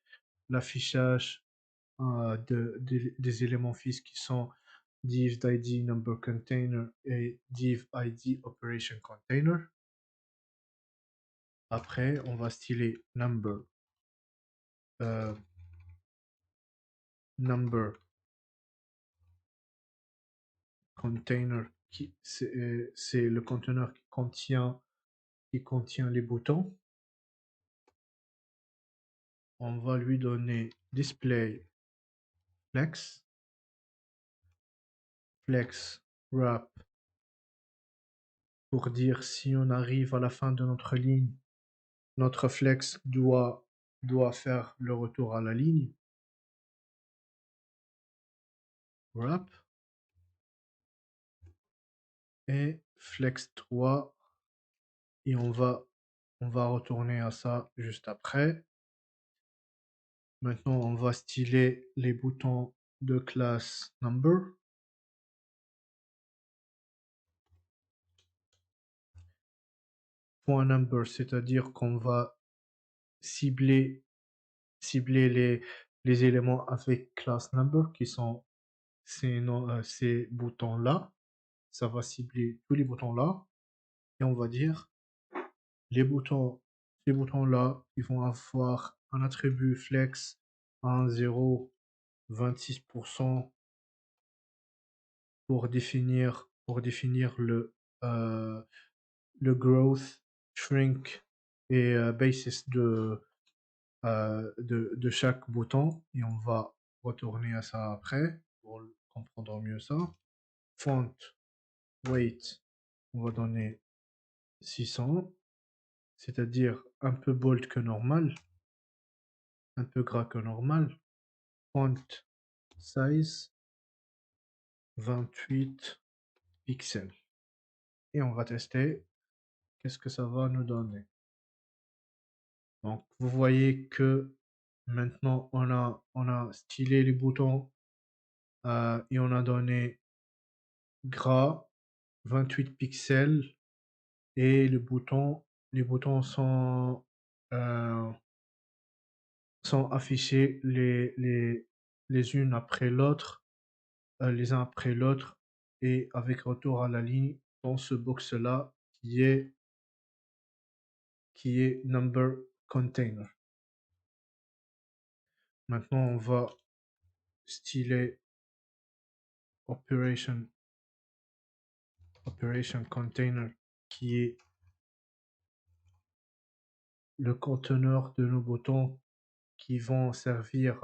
l'affichage des éléments fixes qui sont div id number container et div id operation container. Après, on va styler number number container qui c'est le conteneur qui contient les boutons. On va lui donner display flex wrap pour dire si on arrive à la fin de notre ligne, notre flex doit faire le retour à la ligne. Wrap et flex 3 et on va retourner à ça juste après. Maintenant, on va styler les boutons de classe number. Point number, c'est-à-dire qu'on va cibler les éléments avec class number qui sont ces boutons-là. Ça va cibler tous les boutons-là. Et on va dire ces boutons-là, ils vont avoir un attribut flex 1, 0, 26% pour définir le growth, shrink et basis de chaque bouton. Et on va retourner à ça après pour comprendre mieux ça. Font, weight, on va donner 600, c'est-à-dire un peu bold que normal, un peu gras que normal. Font size 28 pixels. Et on va tester qu'est-ce que ça va nous donner. Donc vous voyez que maintenant on a stylé les boutons et on a donné gras 28 pixels et les boutons euh, sont affichés les unes après l'autre, les uns après l'autre et avec retour à la ligne dans ce box là qui est number container. Maintenant on va styler operation container qui est le conteneur de nos boutons qui vont servir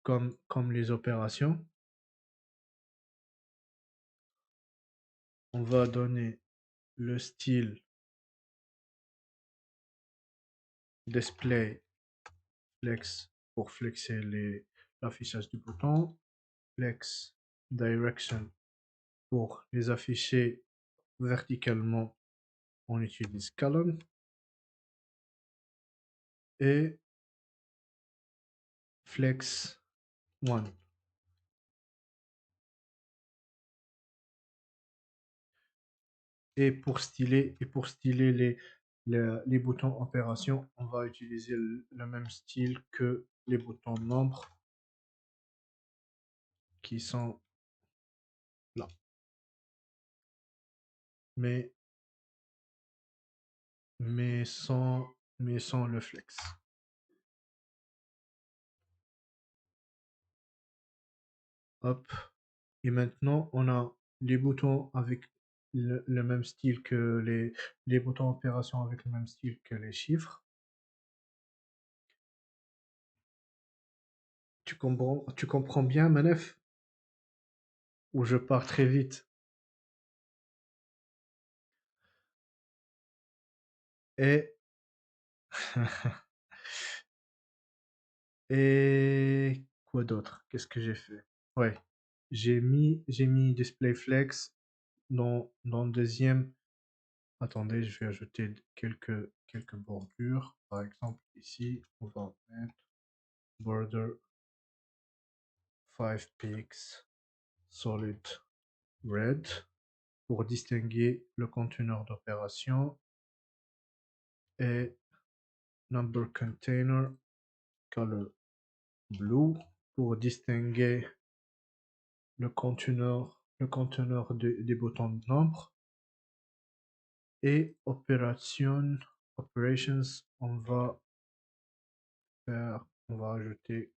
comme les opérations. On va donner le style display flex pour flexer l'affichage du bouton, flex direction pour les afficher verticalement, on utilise column et flex 1. Et pour styler les boutons opération, on va utiliser le même style que les boutons nombre qui sont là. Mais sans le flex. Hop. Et maintenant, on a les boutons avec le même style que les boutons opération avec le même style que les chiffres. Tu comprends bien, Manef? Ou je pars très vite? Et et quoi d'autre? Qu'est-ce que j'ai fait? Ouais, j'ai mis display flex dans le deuxième. Attendez, je vais ajouter quelques bordures. Par exemple, ici, on va mettre border 5 pixels solid red pour distinguer le conteneur d'opération et number container color blue pour distinguer des boutons de nombre. Et operations, on va ajouter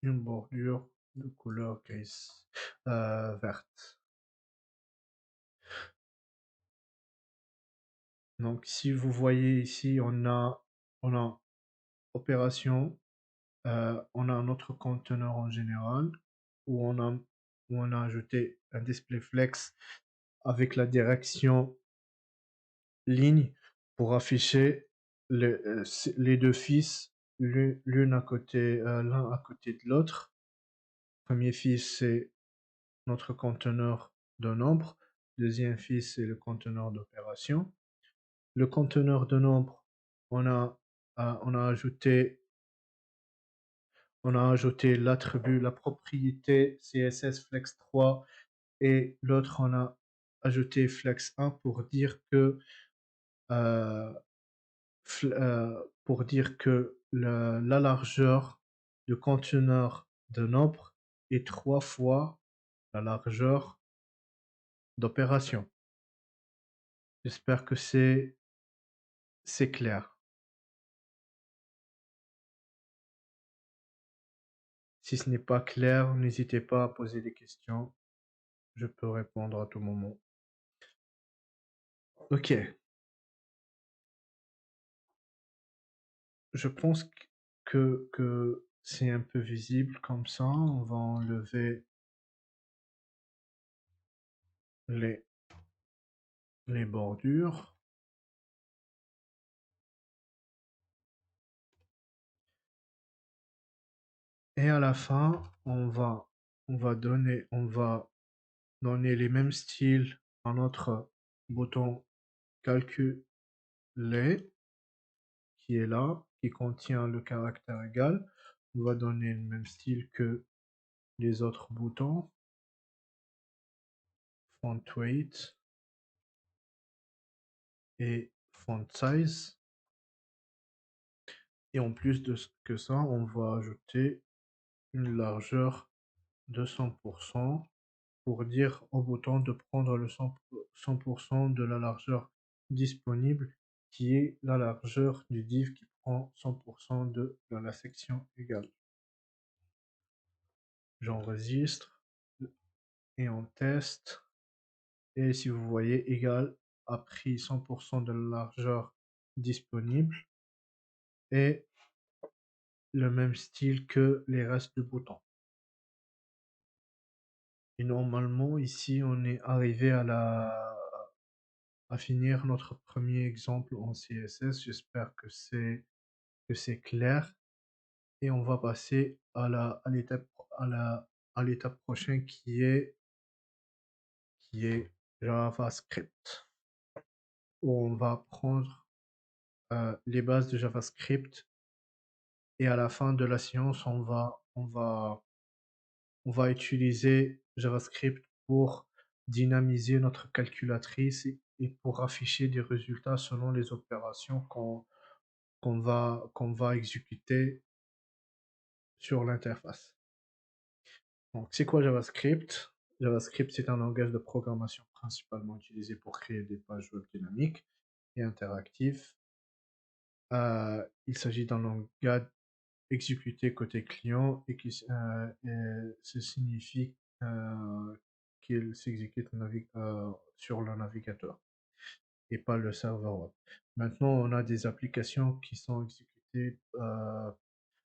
une bordure de couleur grise, verte. Donc, si vous voyez ici, on a opération, on a notre conteneur en général où on a ajouté un display flex avec la direction ligne pour afficher les deux fils, l'un à côté de l'autre. Premier fils, c'est notre conteneur de nombre. Deuxième fils, c'est le conteneur d'opération. Le conteneur de nombre, on a, on a ajouté, l'attribut, la propriété CSS Flex 3 et l'autre, on a ajouté Flex 1 euh, pour dire que la largeur du conteneur de nombre est 3 fois la largeur d'opération. J'espère que c'est clair. Si ce n'est pas clair, n'hésitez pas à poser des questions. Je peux répondre à tout moment. Ok. Je pense que c'est un peu visible comme ça. On va enlever les, les bordures. Et à la fin, on va donner les mêmes styles à notre bouton calculer qui est là, qui contient le caractère égal. On va donner le même style que les autres boutons. Font weight et font size. Et en plus de que ça, on va ajouter une largeur de 100% pour dire au bouton de prendre le 100% de la largeur disponible, qui est la largeur du div qui prend 100% de la section égale. J'enregistre et on teste. Et si vous voyez, égal a pris 100% de la largeur disponible et le même style que les restes de boutons. Et normalement, ici, on est arrivé à finir notre premier exemple en CSS. J'espère que c'est clair. Et on va passer à l'étape prochaine qui est JavaScript. Où on va prendre les bases de JavaScript et à la fin de la séance, on va utiliser JavaScript pour dynamiser notre calculatrice et pour afficher des résultats selon les opérations qu'on va exécuter sur l'interface. Donc, c'est quoi JavaScript? JavaScript, c'est un langage de programmation principalement utilisé pour créer des pages web dynamiques et interactives. Il s'agit d'un langage exécuté côté client et ce signifie qu'il s'exécute sur le navigateur et pas le serveur web. Maintenant, on a des applications qui sont exécutées,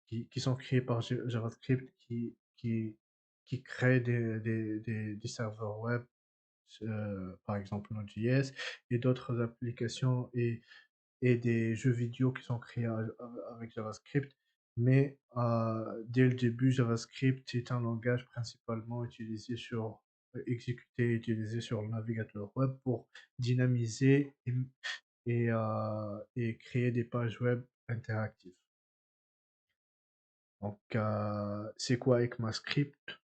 qui sont créées par JavaScript qui créent des serveurs web, par exemple Node.js, et d'autres applications et des jeux vidéo qui sont créés avec JavaScript. Mais dès le début, JavaScript est un langage principalement exécuté et utilisé sur le navigateur web pour dynamiser et créer des pages web interactives. Donc, c'est quoi ECMAScript?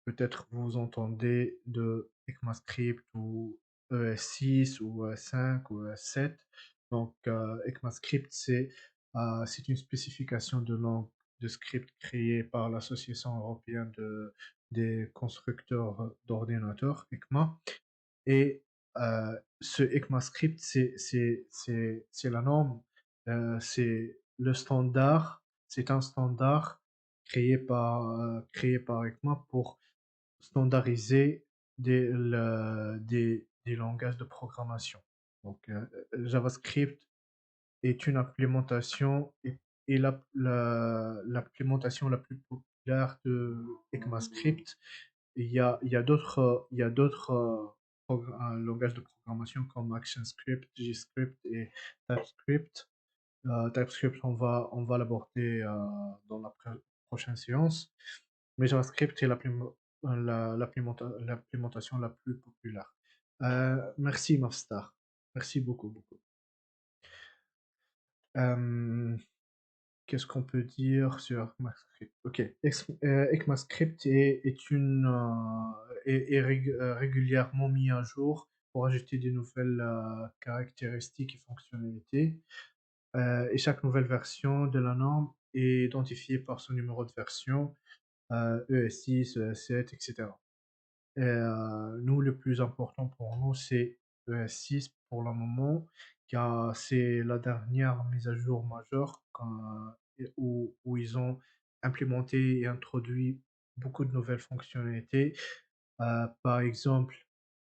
Peut-être vous entendez de ECMAScript ou ES6 ou ES5 ou ES7. Donc, ECMAScript, c'est une spécification de langue de script créée par l'Association européenne des constructeurs d'ordinateurs, ECMA. Et ce ECMAScript, c'est la norme, c'est le standard, c'est un standard créé par ECMA pour standardiser des langages de programmation. Donc, JavaScript est une implémentation et l'implémentation la plus populaire de ECMAScript. Il y a d'autres langages de programmation comme ActionScript, GScript et TypeScript. TypeScript, on va l'aborder dans la prochaine séance. Mais JavaScript est l'implémentation la plus populaire. Merci, Mavstar. Merci beaucoup, beaucoup. Euh, Qu'est-ce qu'on peut dire sur ECMAScript? Ok, ECMAScript est régulièrement mis à jour pour ajouter de nouvelles caractéristiques et fonctionnalités. Et chaque nouvelle version de la norme est identifiée par son numéro de version, ES6, ES7, etc. Et, nous, le plus important pour nous, c'est ES6 pour le moment, car c'est la dernière mise à jour majeure où ils ont implémenté et introduit beaucoup de nouvelles fonctionnalités. Par exemple,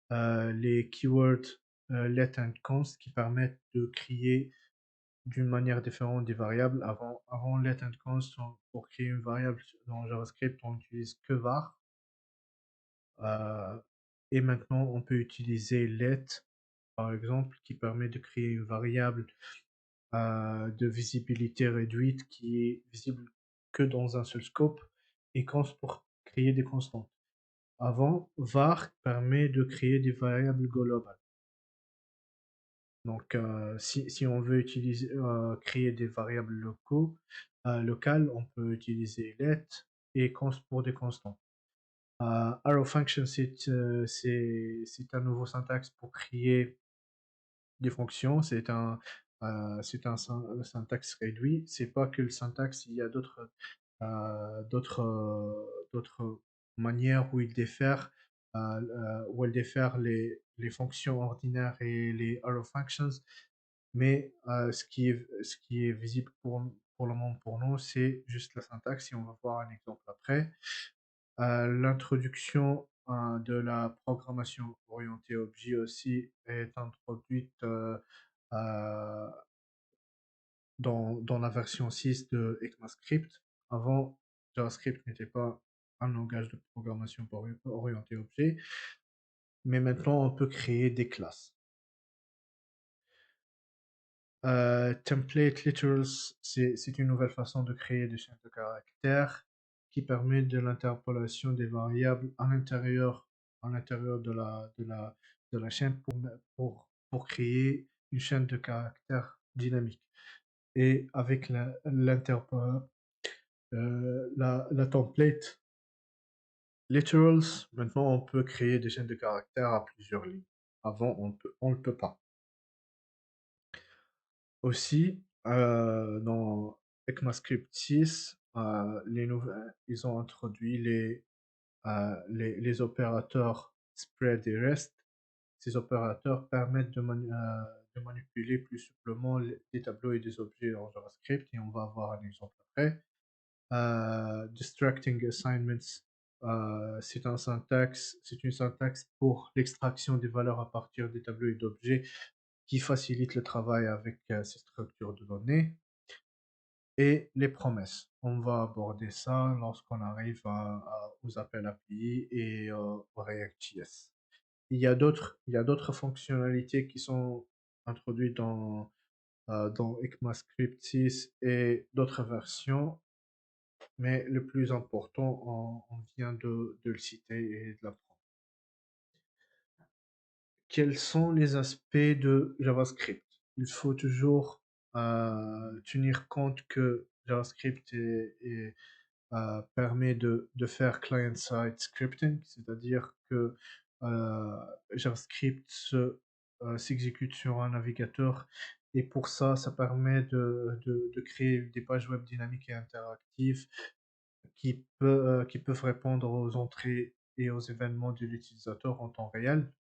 les keywords let and const qui permettent de créer d'une manière différente des variables. Avant let and const, pour créer une variable dans JavaScript, on n'utilise que var. Euh, et maintenant, on peut utiliser let, par exemple, qui permet de créer une variable de visibilité réduite qui est visible que dans un seul scope et const pour créer des constantes. Avant, var permet de créer des variables globales. Donc, si on veut créer des variables locales, on peut utiliser let et const pour des constantes. Arrow function, c'est un nouveau syntaxe pour créer des fonctions. C'est un syntaxe réduit. C'est pas que le syntaxe, il y a d'autres manières où il diffère les fonctions ordinaires et les arrow functions. Mais ce qui est visible pour le moment pour nous, c'est juste la syntaxe. Et on va voir un exemple après. L'introduction de la programmation orientée objet aussi est introduite euh, dans la version 6 de ECMAScript. Avant, JavaScript n'était pas un langage de programmation orienté objet, mais maintenant on peut créer des classes. Template literals, c'est une nouvelle façon de créer des chaînes de caractères qui permet de l'interpolation des variables à l'intérieur de la chaîne pour créer une chaîne de caractères dynamique. Et avec la template literals, maintenant on peut créer des chaînes de caractères à plusieurs lignes. Avant, on ne peut pas. Aussi, dans ECMAScript 6, ils ont introduit les opérateurs spread et rest. Ces opérateurs permettent de manipuler plus simplement des tableaux et des objets en JavaScript, et on va voir un exemple après. Distracting assignments, c'est une syntaxe pour l'extraction des valeurs à partir des tableaux et d'objets qui facilite le travail avec ces structures de données. Et les promesses. On va aborder ça lorsqu'on arrive aux appels API et au React.js. Il y a d'autres fonctionnalités qui sont introduites dans ECMAScript 6 et d'autres versions, mais le plus important, on vient de le citer et de l'apprendre. Quels sont les aspects de JavaScript? Il faut toujours tenir compte que JavaScript permet de faire client-side scripting, c'est-à-dire que JavaScript s'exécute sur un navigateur et pour ça, ça permet de créer des pages web dynamiques et interactives qui peuvent répondre aux entrées et aux événements de l'utilisateur en temps réel.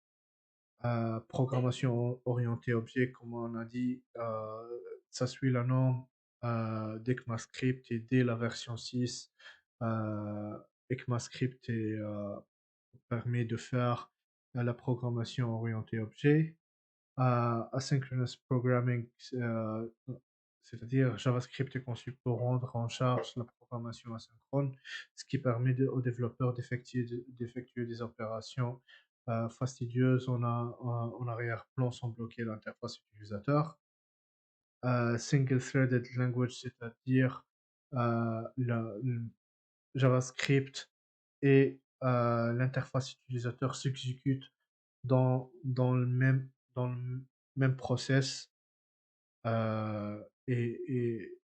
Programmation orientée objet, comme on a dit, ça suit la norme d'ECMAScript et dès la version 6, ECMAScript permet de faire la programmation orientée objet. Asynchronous programming, c'est-à-dire JavaScript est conçu pour rendre en charge la programmation asynchrone, ce qui permet aux développeurs d'effectuer des opérations fastidieuses en arrière-plan sans bloquer l'interface utilisateur. Single-threaded language, c'est-à-dire le JavaScript et l'interface utilisateur s'exécutent dans le même process et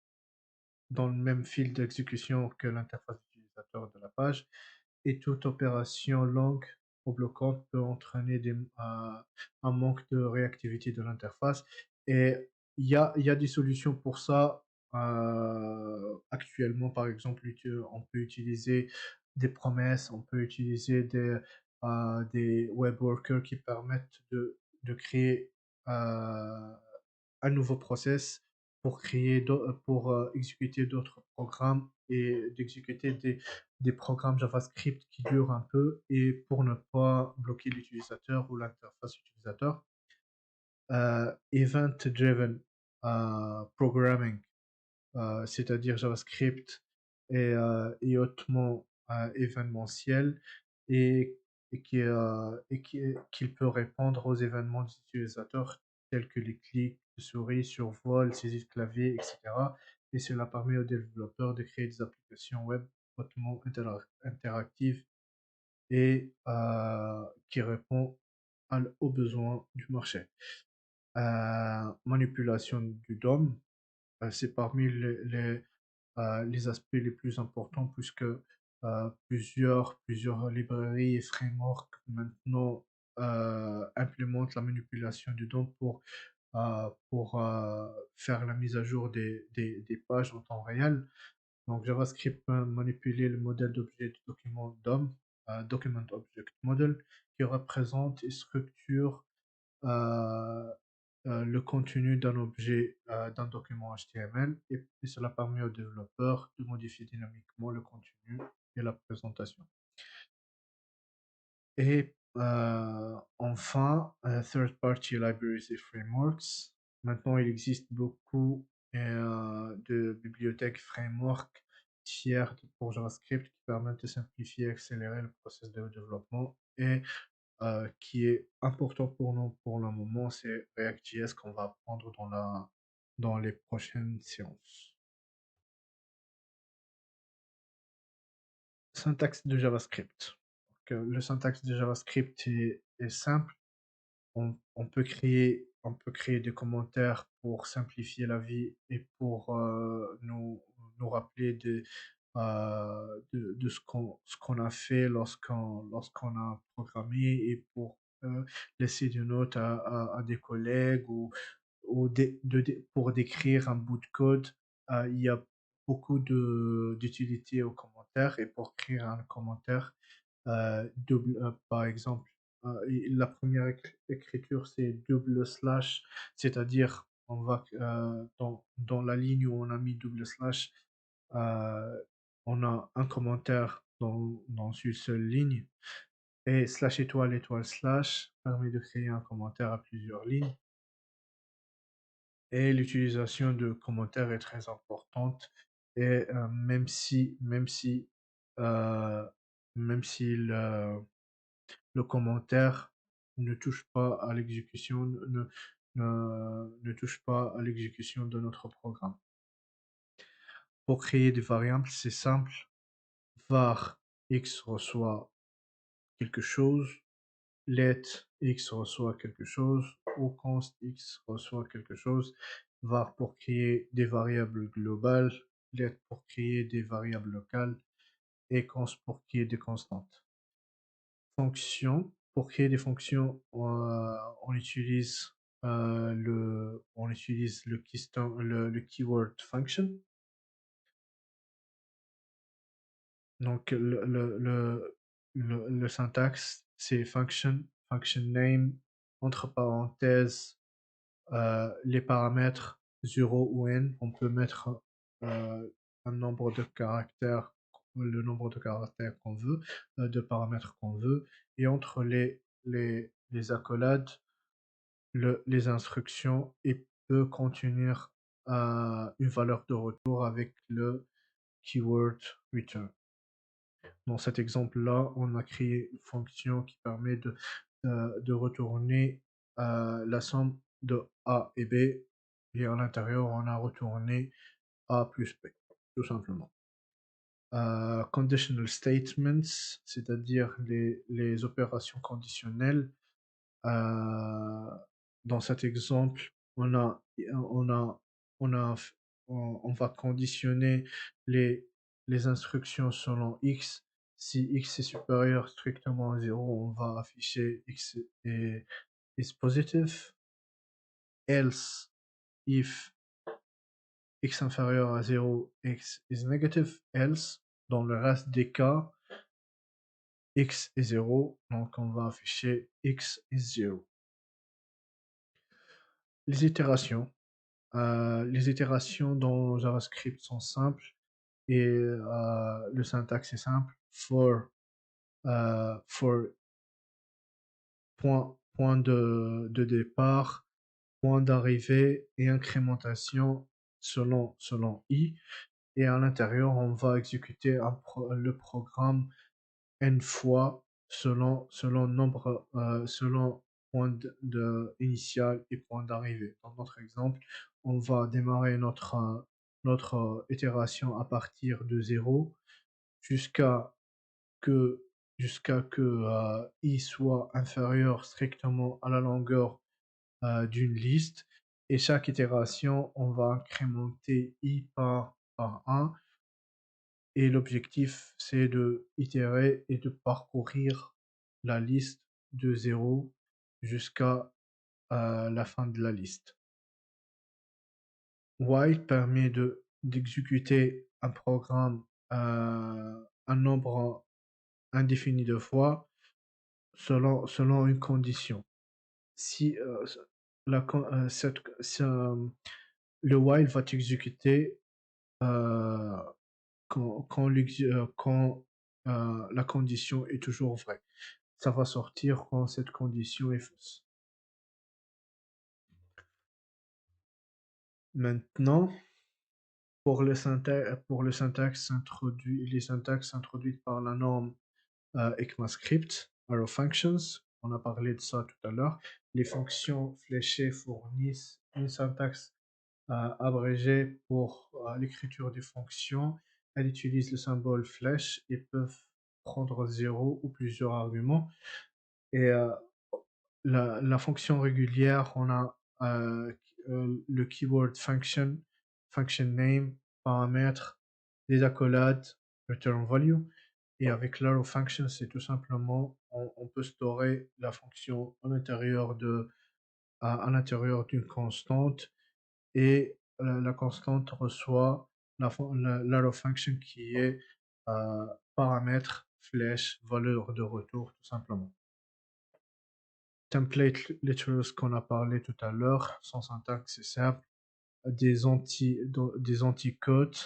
dans le même fil d'exécution que l'interface utilisateur de la page. Et toute opération longue ou bloquante peut entraîner un manque de réactivité de l'interface. Et il y a des solutions pour ça. Actuellement, par exemple, on peut utiliser des promesses, on peut utiliser des web workers qui permettent de créer un nouveau process pour pour exécuter d'autres programmes et d'exécuter des programmes JavaScript qui durent un peu et pour ne pas bloquer l'utilisateur ou l'interface utilisateur. Event-driven programming, c'est-à-dire JavaScript est hautement événementiel et, qu'il peut répondre aux événements des utilisateurs tels que les clics de souris, survol, saisie de clavier, etc. Et cela permet aux développeurs de créer des applications web hautement interactives et qui répondent aux besoins du marché. Manipulation du DOM, c'est parmi les aspects les plus importants puisque plusieurs librairies et frameworks maintenant implémentent la manipulation du DOM pour faire la mise à jour des pages en temps réel. Donc JavaScript peut manipuler le modèle d'objet du document DOM, Document Object Model, qui représente et structure euh, le contenu d'un objet, d'un document HTML, et cela permet aux développeurs de modifier dynamiquement le contenu et la présentation. Et enfin, third-party libraries et frameworks. Maintenant, il existe beaucoup de bibliothèques frameworks tiers pour JavaScript qui permettent de simplifier et accélérer le processus de développement. Et qui est important pour nous pour le moment, c'est React.js qu'on va apprendre dans les prochaines séances. Syntaxe de JavaScript. Donc, le syntaxe de JavaScript est simple. On peut créer des commentaires pour simplifier la vie et pour nous rappeler de ce qu'on a fait lorsqu'on a programmé et pour laisser des notes à des collègues ou pour décrire un bout de code. Il y a beaucoup d'utilité aux commentaires et pour créer un commentaire, par exemple, la première écriture, c'est double slash, c'est-à-dire dans la ligne où on a mis double slash, euh, on a un commentaire dans une seule ligne, et slash étoile étoile slash permet de créer un commentaire à plusieurs lignes. Et l'utilisation de commentaires est très importante. Et euh, même si le commentaire ne touche pas à l'exécution, ne touche pas à l'exécution de notre programme. Pour créer des variables, c'est simple. Var x reçoit quelque chose, let x reçoit quelque chose, ou const x reçoit quelque chose. Var pour créer des variables globales, let pour créer des variables locales, et const pour créer des constantes. Fonctions. Pour créer des fonctions, on utilise le keyword function. Donc le syntaxe, c'est function name, entre parenthèses, les paramètres 0 ou n. On peut mettre un nombre de caractères, le nombre de caractères qu'on veut, de paramètres qu'on veut, et entre les accolades, les instructions, et peut contenir une valeur de retour avec le keyword return. Dans cet exemple-là, on a créé une fonction qui permet de retourner la somme de A et B, et à l'intérieur, on a retourné A plus B, tout simplement. Conditional statements, c'est-à-dire les opérations conditionnelles. Dans cet exemple, on a, on a, on va conditionner les, les instructions selon x. Si x est supérieur strictement à 0, on va afficher x is positive. Else, if x inférieur à 0, x is negative. Else, dans le reste des cas, x est 0, donc on va afficher x is 0. Les itérations. Les itérations dans JavaScript sont simples et le syntaxe est simple. For point de départ, point d'arrivée et incrémentation selon i. Et à l'intérieur, on va exécuter le programme n fois selon point initial et point d'arrivée. Dans notre exemple, on va démarrer notre itération à partir de 0 jusqu'à que i soit inférieur strictement à la longueur d'une liste, et chaque itération, on va incrémenter i par 1, et l'objectif, c'est de itérer et de parcourir la liste de 0 jusqu'à la fin de la liste. While permet d'exécuter un programme un nombre indéfini de fois selon une condition. Si le while va exécuter quand la condition est toujours vraie. Ça va sortir quand cette condition est fausse. Maintenant, pour le syntaxe les syntaxes introduites par la norme ECMAScript, Arrow Functions, on a parlé de ça tout à l'heure. Les fonctions fléchées fournissent une syntaxe abrégée pour l'écriture des fonctions. Elles utilisent le symbole flèche et peuvent prendre 0 ou plusieurs arguments. Et la fonction régulière, on a le keyword function name, paramètre, des accolades, return value. Et avec l'arrow function, c'est tout simplement, on peut storer la fonction à l'intérieur d'une constante, et la constante reçoit l'arrow function qui est paramètre, flèche, valeur de retour, tout simplement. Template literals qu'on a parlé tout à l'heure, son syntaxe c'est simple, des anticodes,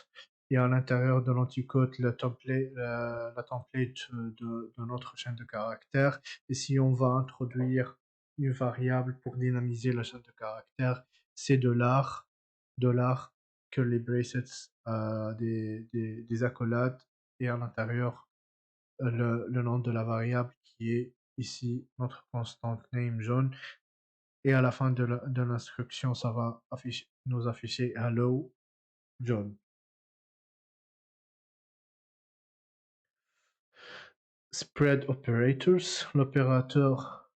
et à l'intérieur de l'anticode la template de notre chaîne de caractères. Et si on va introduire une variable pour dynamiser la chaîne de caractères, c'est dollar que les brackets des accolades, et à l'intérieur le nom de la variable qui est ici notre constante name jaune, et à la fin de l'instruction, ça va nous afficher hello John. Spread operators, l'opérateur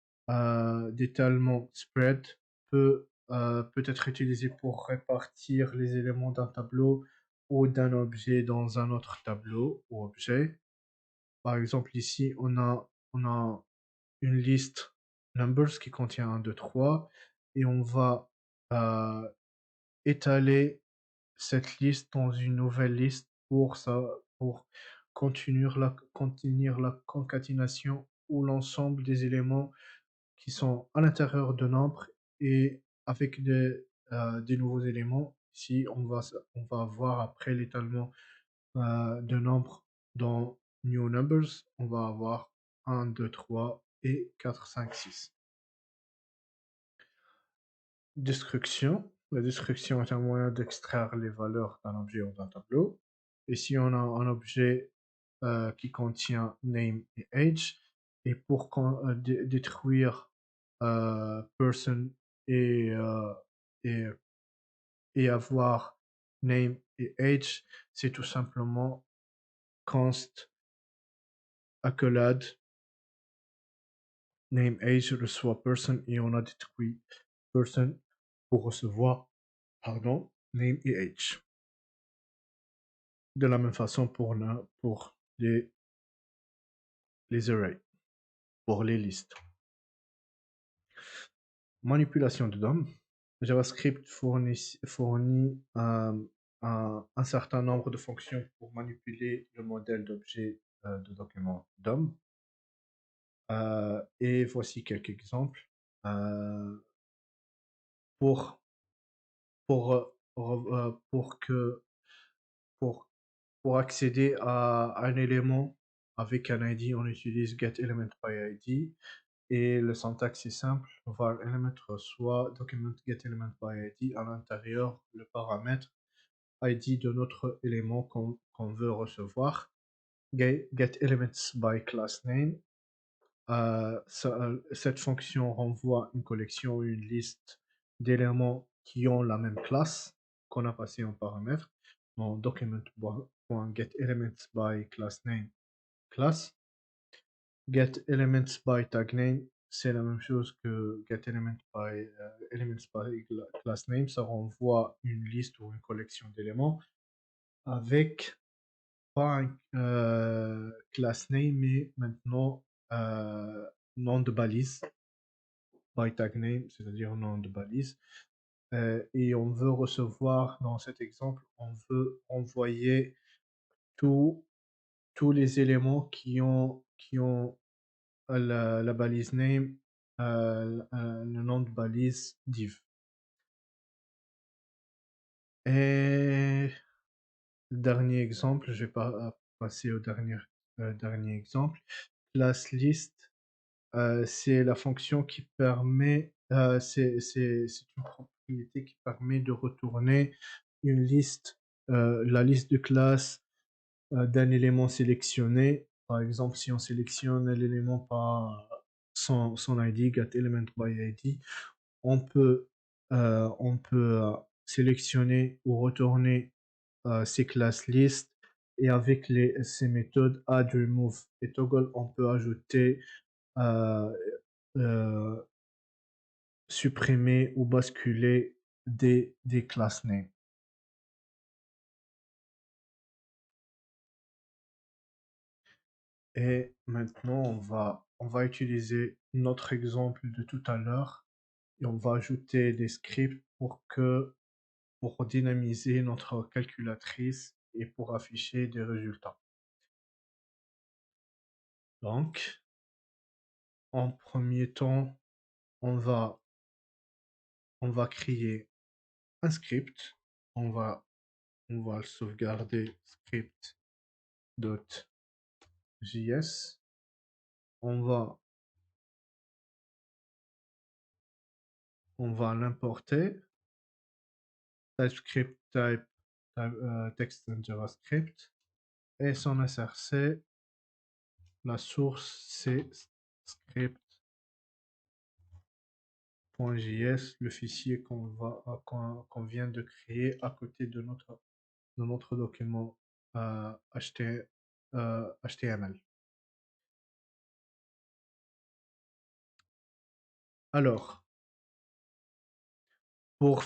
d'étalement spread peut être utilisé pour répartir les éléments d'un tableau ou d'un objet dans un autre tableau ou objet. Par exemple, ici, on a une liste numbers qui contient 1, 2, 3, et on va étaler cette liste dans une nouvelle liste pour contenir la concaténation ou l'ensemble des éléments qui sont à l'intérieur de nombres et avec des nouveaux éléments. Ici, on va voir après l'étalement de nombres dans New Numbers. On va avoir 1, 2, 3 et 4, 5, 6. Destruction. La destruction est un moyen d'extraire les valeurs d'un objet ou d'un tableau. Ici, on a un objet qui contient name et age. Et pour détruire person et, euh, et, et avoir name et age, c'est tout simplement const accolade name age reçoit person et on a détruit person pour recevoir pardon, name et age. De la même façon pour les arrays, pour les listes. Manipulation de DOM. JavaScript fournit un certain nombre de fonctions pour manipuler le modèle d'objet de document DOM. Et voici quelques exemples. Pour, pour que pour Pour accéder à un élément avec un ID, on utilise getElementById et le syntaxe est simple. Var element reçoit document getElementById à l'intérieur le paramètre ID de notre élément qu'on veut recevoir. GetElementsByClassName. Cette fonction renvoie une collection ou une liste d'éléments qui ont la même classe qu'on a passé en paramètre dans document.getElementsByClassName class. GetElementsByTagName, c'est la même chose que getElementsByClassName. Ça renvoie une liste ou une collection d'éléments avec pas un class name, mais maintenant nom de balise, by tag name, c'est-à-dire nom de balise. Et on veut recevoir, dans cet exemple, on veut envoyer tous les éléments qui ont la balise name, le nom de balise div. Et dernier exemple, je vais passer au dernier exemple. Class list, c'est la fonction qui permet, c'est une propriété qui permet de retourner une liste, la liste de classe d'un élément sélectionné. Par exemple, si on sélectionne l'élément par son ID, getElementById, on peut sélectionner ou retourner ces classes list et avec ces méthodes add, remove et toggle, on peut ajouter, euh, euh, supprimer ou basculer des class names. Et maintenant, on va utiliser notre exemple de tout à l'heure et on va ajouter des scripts pour dynamiser notre calculatrice et pour afficher des résultats. Donc, en premier temps, on va créer un script. On va le sauvegarder script.js. On va l'importer. TypeScript type text and JavaScript. Et son SRC, la source c'est script.js, le fichier qu'on vient de créer à côté de notre document HTML. Alors, pour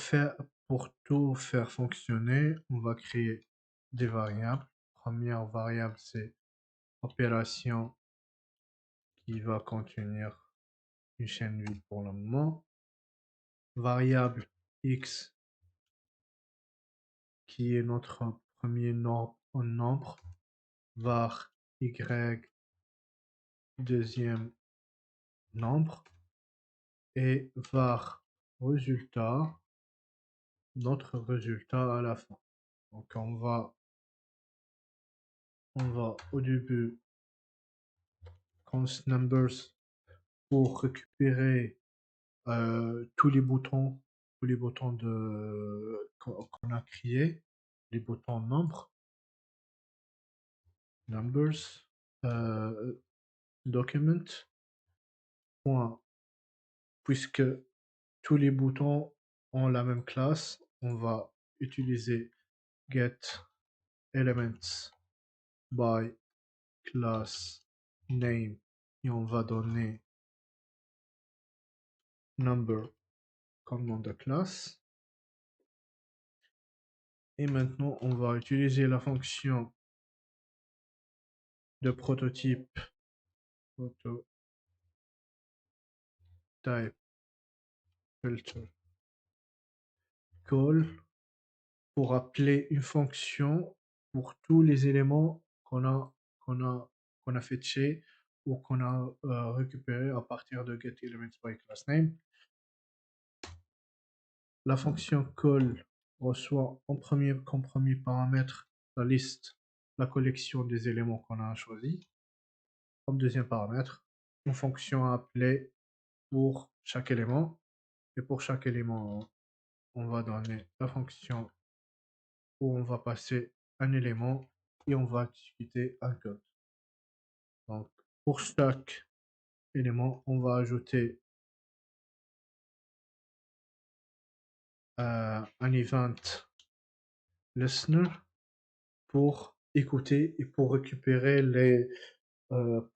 tout faire fonctionner, on va créer des variables. Première variable, c'est opération qui va contenir une chaîne vide pour le moment. Variable x qui est notre premier nombre var y deuxième nombre et var résultat, notre résultat à la fin. Donc on va au début const numbers pour récupérer tous les boutons qu'on a créés, les boutons nombres, numbers, document, point, puisque tous les boutons ont la même classe, on va utiliser get elements by class name et on va donner number comme nom de classe. Et maintenant, on va utiliser la fonction de prototype type filter call pour appeler une fonction pour tous les éléments qu'on a fetché ou qu'on a récupéré à partir de getElementsByClassName. La fonction call reçoit comme premier paramètre la liste, la collection des éléments qu'on a choisi. Comme deuxième paramètre, une fonction à appeler pour chaque élément. Et pour chaque élément, on va donner la fonction où on va passer un élément et on va exécuter un code. Donc, pour chaque élément, on va ajouter un event listener pour écouter et pour récupérer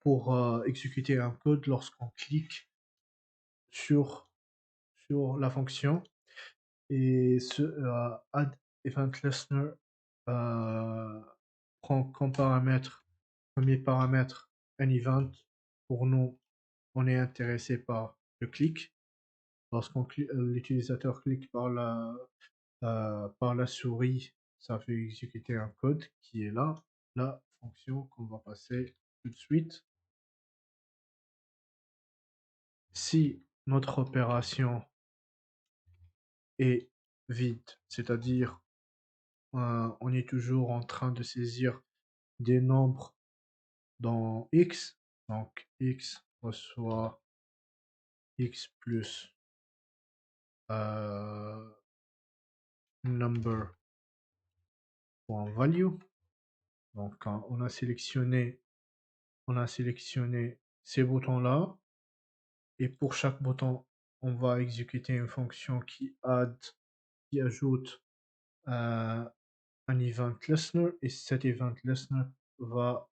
pour exécuter un code lorsqu'on clique sur la fonction. Et ce add event listener prend comme paramètre, premier paramètre, un event. Pour nous, on est intéressé par le clic. Lorsqu'on l'utilisateur clique par la souris, ça fait exécuter un code qui est là, la fonction qu'on va passer tout de suite. Si notre opération est vide, c'est-à-dire on est toujours en train de saisir des nombres dans X, donc X reçoit X plus number.value. Donc on a sélectionné ces boutons-là, et pour chaque bouton, on va exécuter une fonction qui ajoute un event listener, et cet event listener va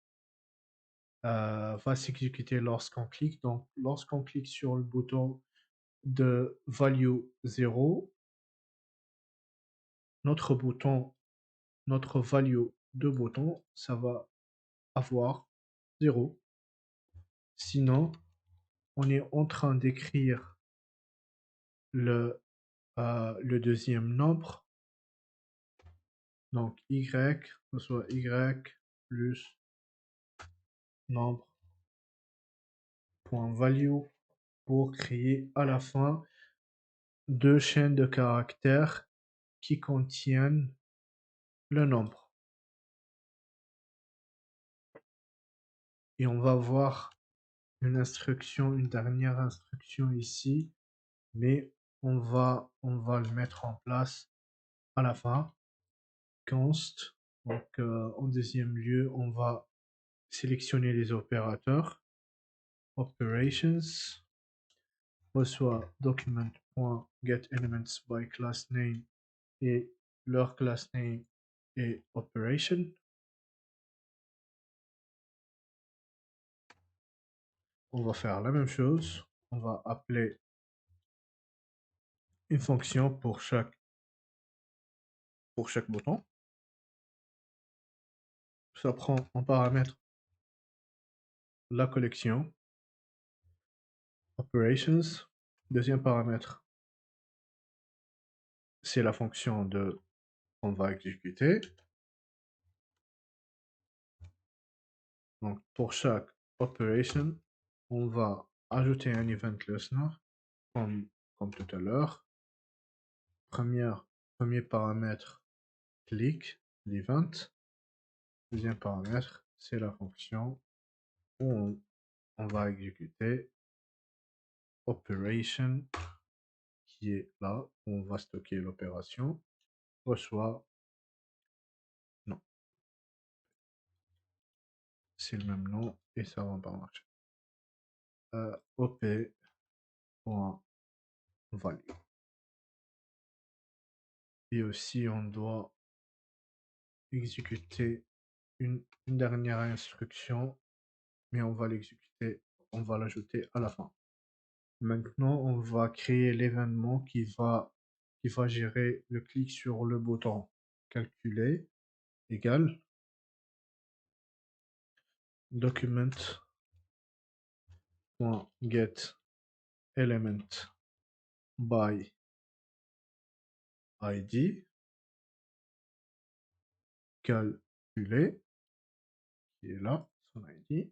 s'exécuter lorsqu'on clique. Donc lorsqu'on clique sur le bouton de value 0, notre value de bouton, ça va avoir 0. Sinon, on est en train d'écrire le deuxième nombre. Donc y reçoit y plus nombre.value pour créer à la fin deux chaînes de caractères qui contiennent le nombre. Et on va voir une dernière instruction ici, mais on va le mettre en place à la fin. Const, donc en deuxième lieu, on va sélectionner les opérateurs. Operations reçoit document.getElementsByClassName et leur class name est operation. On va faire la même chose. On va appeler une fonction pour chaque bouton. Ça prend en paramètre la collection. Operations. Deuxième paramètre, c'est la fonction qu'on va exécuter. Donc, pour chaque operation, on va ajouter un event listener, comme, comme tout à l'heure. Premier paramètre, click, l'event. Deuxième paramètre, c'est la fonction où on va exécuter operation, qui est là, où on va stocker l'opération, reçoit, non, c'est le même nom et ça va pas marcher. op.value. Et aussi, on doit exécuter une dernière instruction, mais on va l'exécuter, on va l'ajouter à la fin. Maintenant, on va créer l'événement qui va gérer le clic sur le bouton calculer égal document.get element by id calculer, qui est là, son id,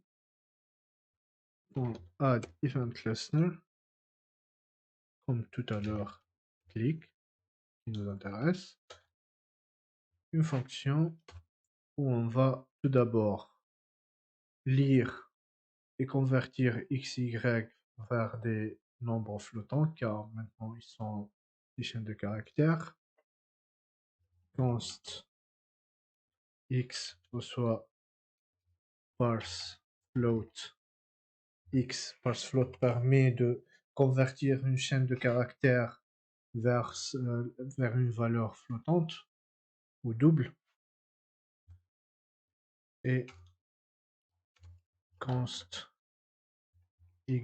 add event listener, comme tout à l'heure, clic, qui nous intéresse, une fonction où on va tout d'abord lire et convertir x, y vers des nombres flottants, car maintenant ils sont des chaînes de caractères. Const x reçoit parse float. X parse float permet de convertir une chaîne de caractères vers une valeur flottante ou double. Et const y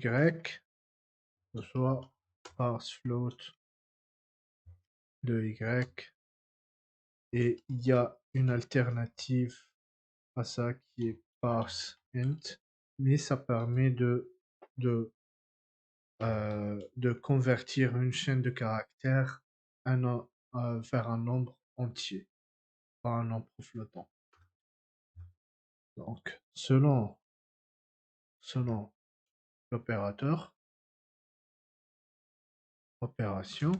reçoit parse float de y. Et il y a une alternative à ça qui est parse int, mais ça permet de convertir une chaîne de caractères vers un nombre entier, pas un nombre flottant. Donc, selon l'opérateur, opération,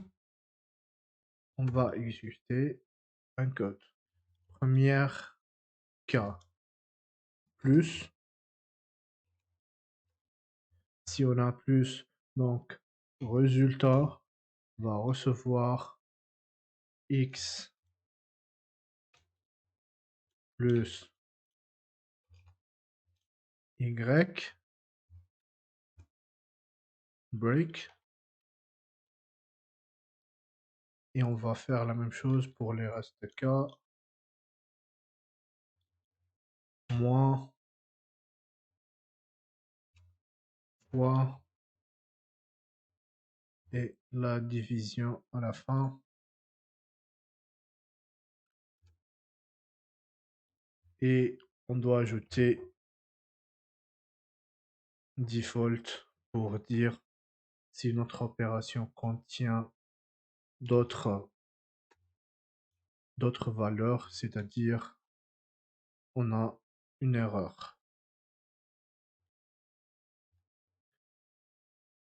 on va exécuter un code. Première cas, plus. Si on a plus, donc résultat va recevoir x plus y break, et on va faire la même chose pour les restes de cas. Moins fois et la division à la fin. Et on doit ajouter default pour dire si notre opération contient d'autres valeurs, c'est-à-dire on a une erreur.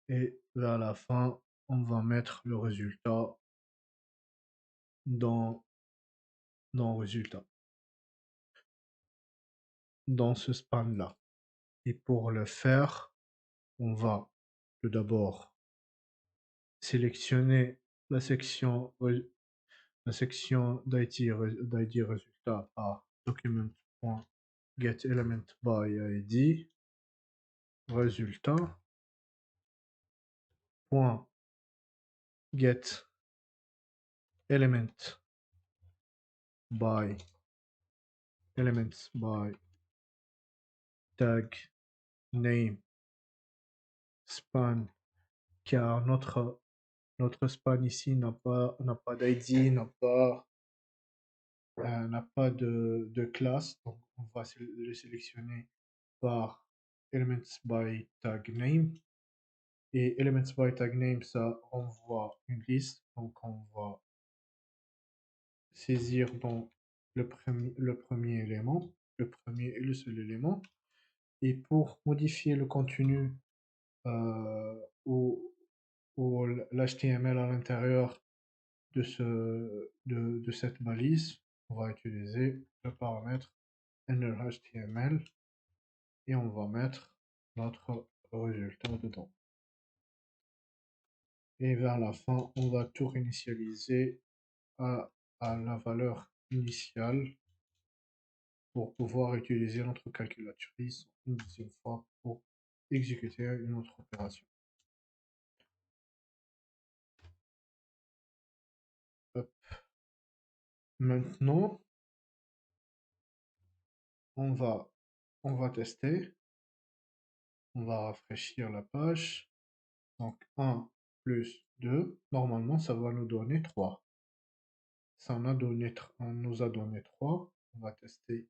Et vers la fin, on va mettre le résultat dans résultat, dans ce span-là. Et pour le faire, on va tout d'abord sélectionner la section d'ID résultat à document.getElementById résultat .get element by elements by tag name span, car notre span ici n'a pas d'ID, n'a pas de classe, donc on va le sélectionner par elements by tag name. Et elements by tag name, ça renvoie une liste, donc on va saisir dans le premier élément, le premier et le seul élément. Et pour modifier le contenu ou, l'HTML à l'intérieur de cette balise, on va utiliser le paramètre innerHTML et on va mettre notre résultat dedans. Et vers la fin, on va tout réinitialiser à, à la valeur initiale pour pouvoir utiliser notre calculatrice une deuxième fois pour exécuter une autre opération. Hop. Maintenant, on va tester, on va rafraîchir la page. Donc 1 plus 2, normalement ça va nous donner 3. Ça on nous a donné 3. On va tester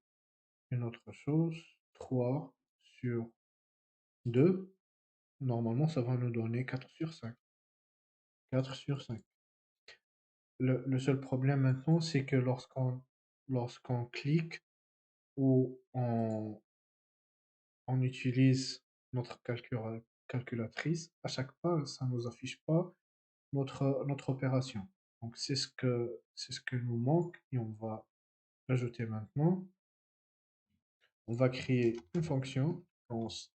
une autre chose. 3 sur 2, normalement ça va nous donner 4 sur 5. 4 sur 5. Le seul problème maintenant, c'est que lorsqu'on clique ou on utilise notre calculatrice, à chaque fois, ça ne nous affiche pas notre opération. Donc c'est ce que nous manque et on va l'ajouter maintenant. On va créer une fonction, const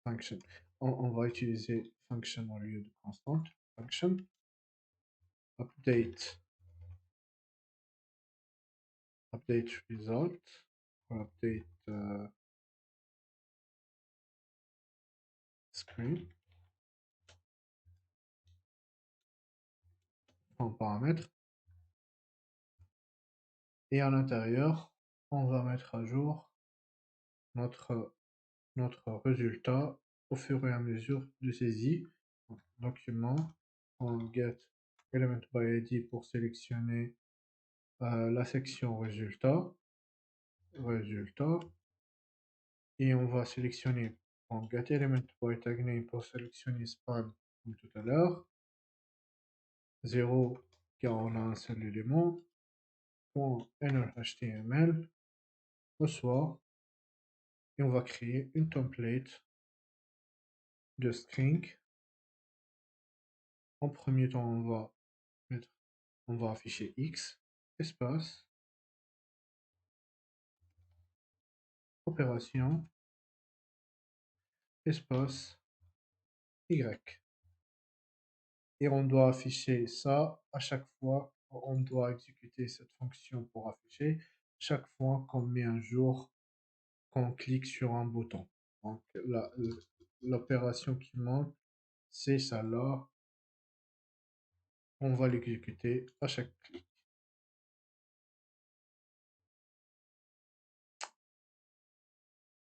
function. On va utiliser function au lieu de constant. Function update result, update screen en paramètre. Et à l'intérieur, on va mettre à jour notre résultat au fur et à mesure de saisie. Donc, document en get element by id pour sélectionner la section résultat, et on va sélectionner en get element by tag name pour sélectionner span comme tout à l'heure, 0 car on a un seul élément, .innerHTML, reçoit, et on va créer une template de string. En premier temps, on va afficher X, espace, opération, espace, Y. Et on doit afficher ça à chaque fois, on doit exécuter cette fonction pour afficher chaque fois qu'on met un jour, qu'on clique sur un bouton. Donc l'opération qui manque, c'est ça là. On va l'exécuter à chaque clic.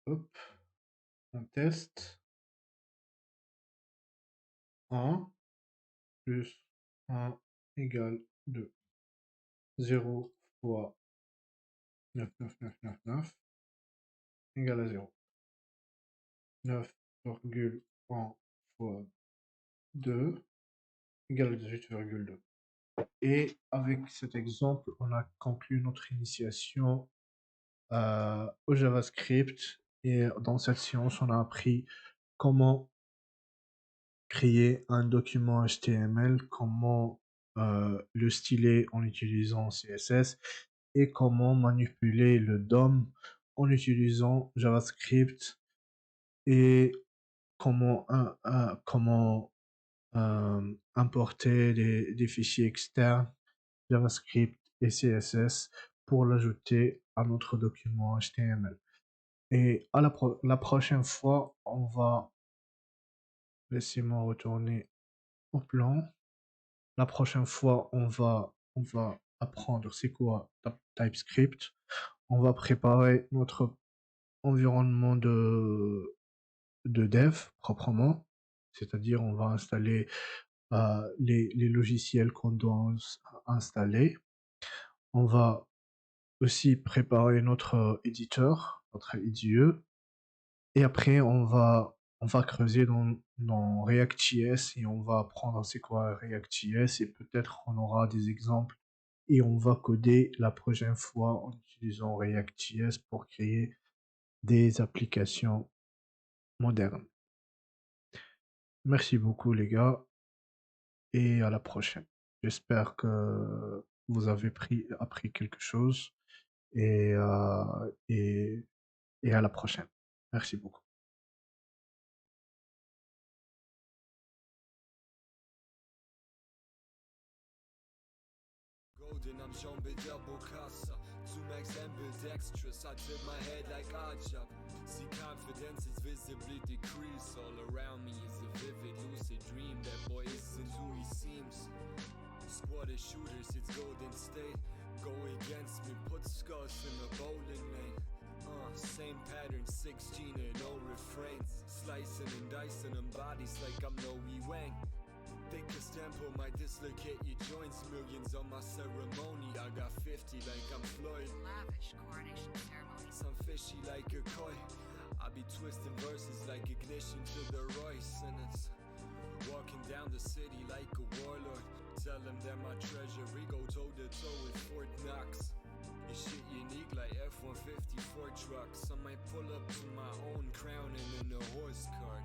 Hop, on teste. 1 plus 1 égale 2. 0 fois 99999 égale à 0. 9,1 fois 2 égale à 18,2. Et avec cet exemple, on a conclu notre initiation au JavaScript. Et dans cette séance, on a appris comment créer un document HTML, comment le styler en utilisant CSS et comment manipuler le DOM en utilisant JavaScript et comment importer des fichiers externes JavaScript et CSS pour l'ajouter à notre document HTML. Et à la prochaine fois, on va... Laissez-moi retourner au plan. La prochaine fois, on va apprendre c'est quoi TypeScript. On va préparer notre environnement de dev proprement. C'est-à-dire, on va installer les logiciels qu'on doit installer. On va aussi préparer notre éditeur, notre IDE. Et après, on va creuser dans React.js et on va apprendre c'est quoi React.js et peut-être on aura des exemples et on va coder la prochaine fois en utilisant React.js pour créer des applications modernes. Merci beaucoup les gars et à la prochaine. J'espère que vous avez appris quelque chose et, euh, et, et à la prochaine. Merci beaucoup. Golden, I'm Jean Bedel Bokassa. Two max ambidextrous, I tip my head like Ajab. See, confidence is visibly decreased. All around me is a vivid, lucid dream. That boy isn't who he seems. Squad of shooters, it's Golden State. Go against me, put skulls in the bowling lane. Same pattern, 16 and no refrains. Slicing and dicing them bodies like I'm no Wang. Thickest tempo might dislocate your joints. Millions on my ceremony. I got 50 like I'm Floyd. Lavish coronation ceremony. Some fishy like a koi. I be twisting verses like ignition to the Royce. And it's walking down the city like a warlord. Tell them that my treasury go toe to toe with Fort Knox. This shit unique like F-154 trucks. I might pull up to my own crown and in a horse cart.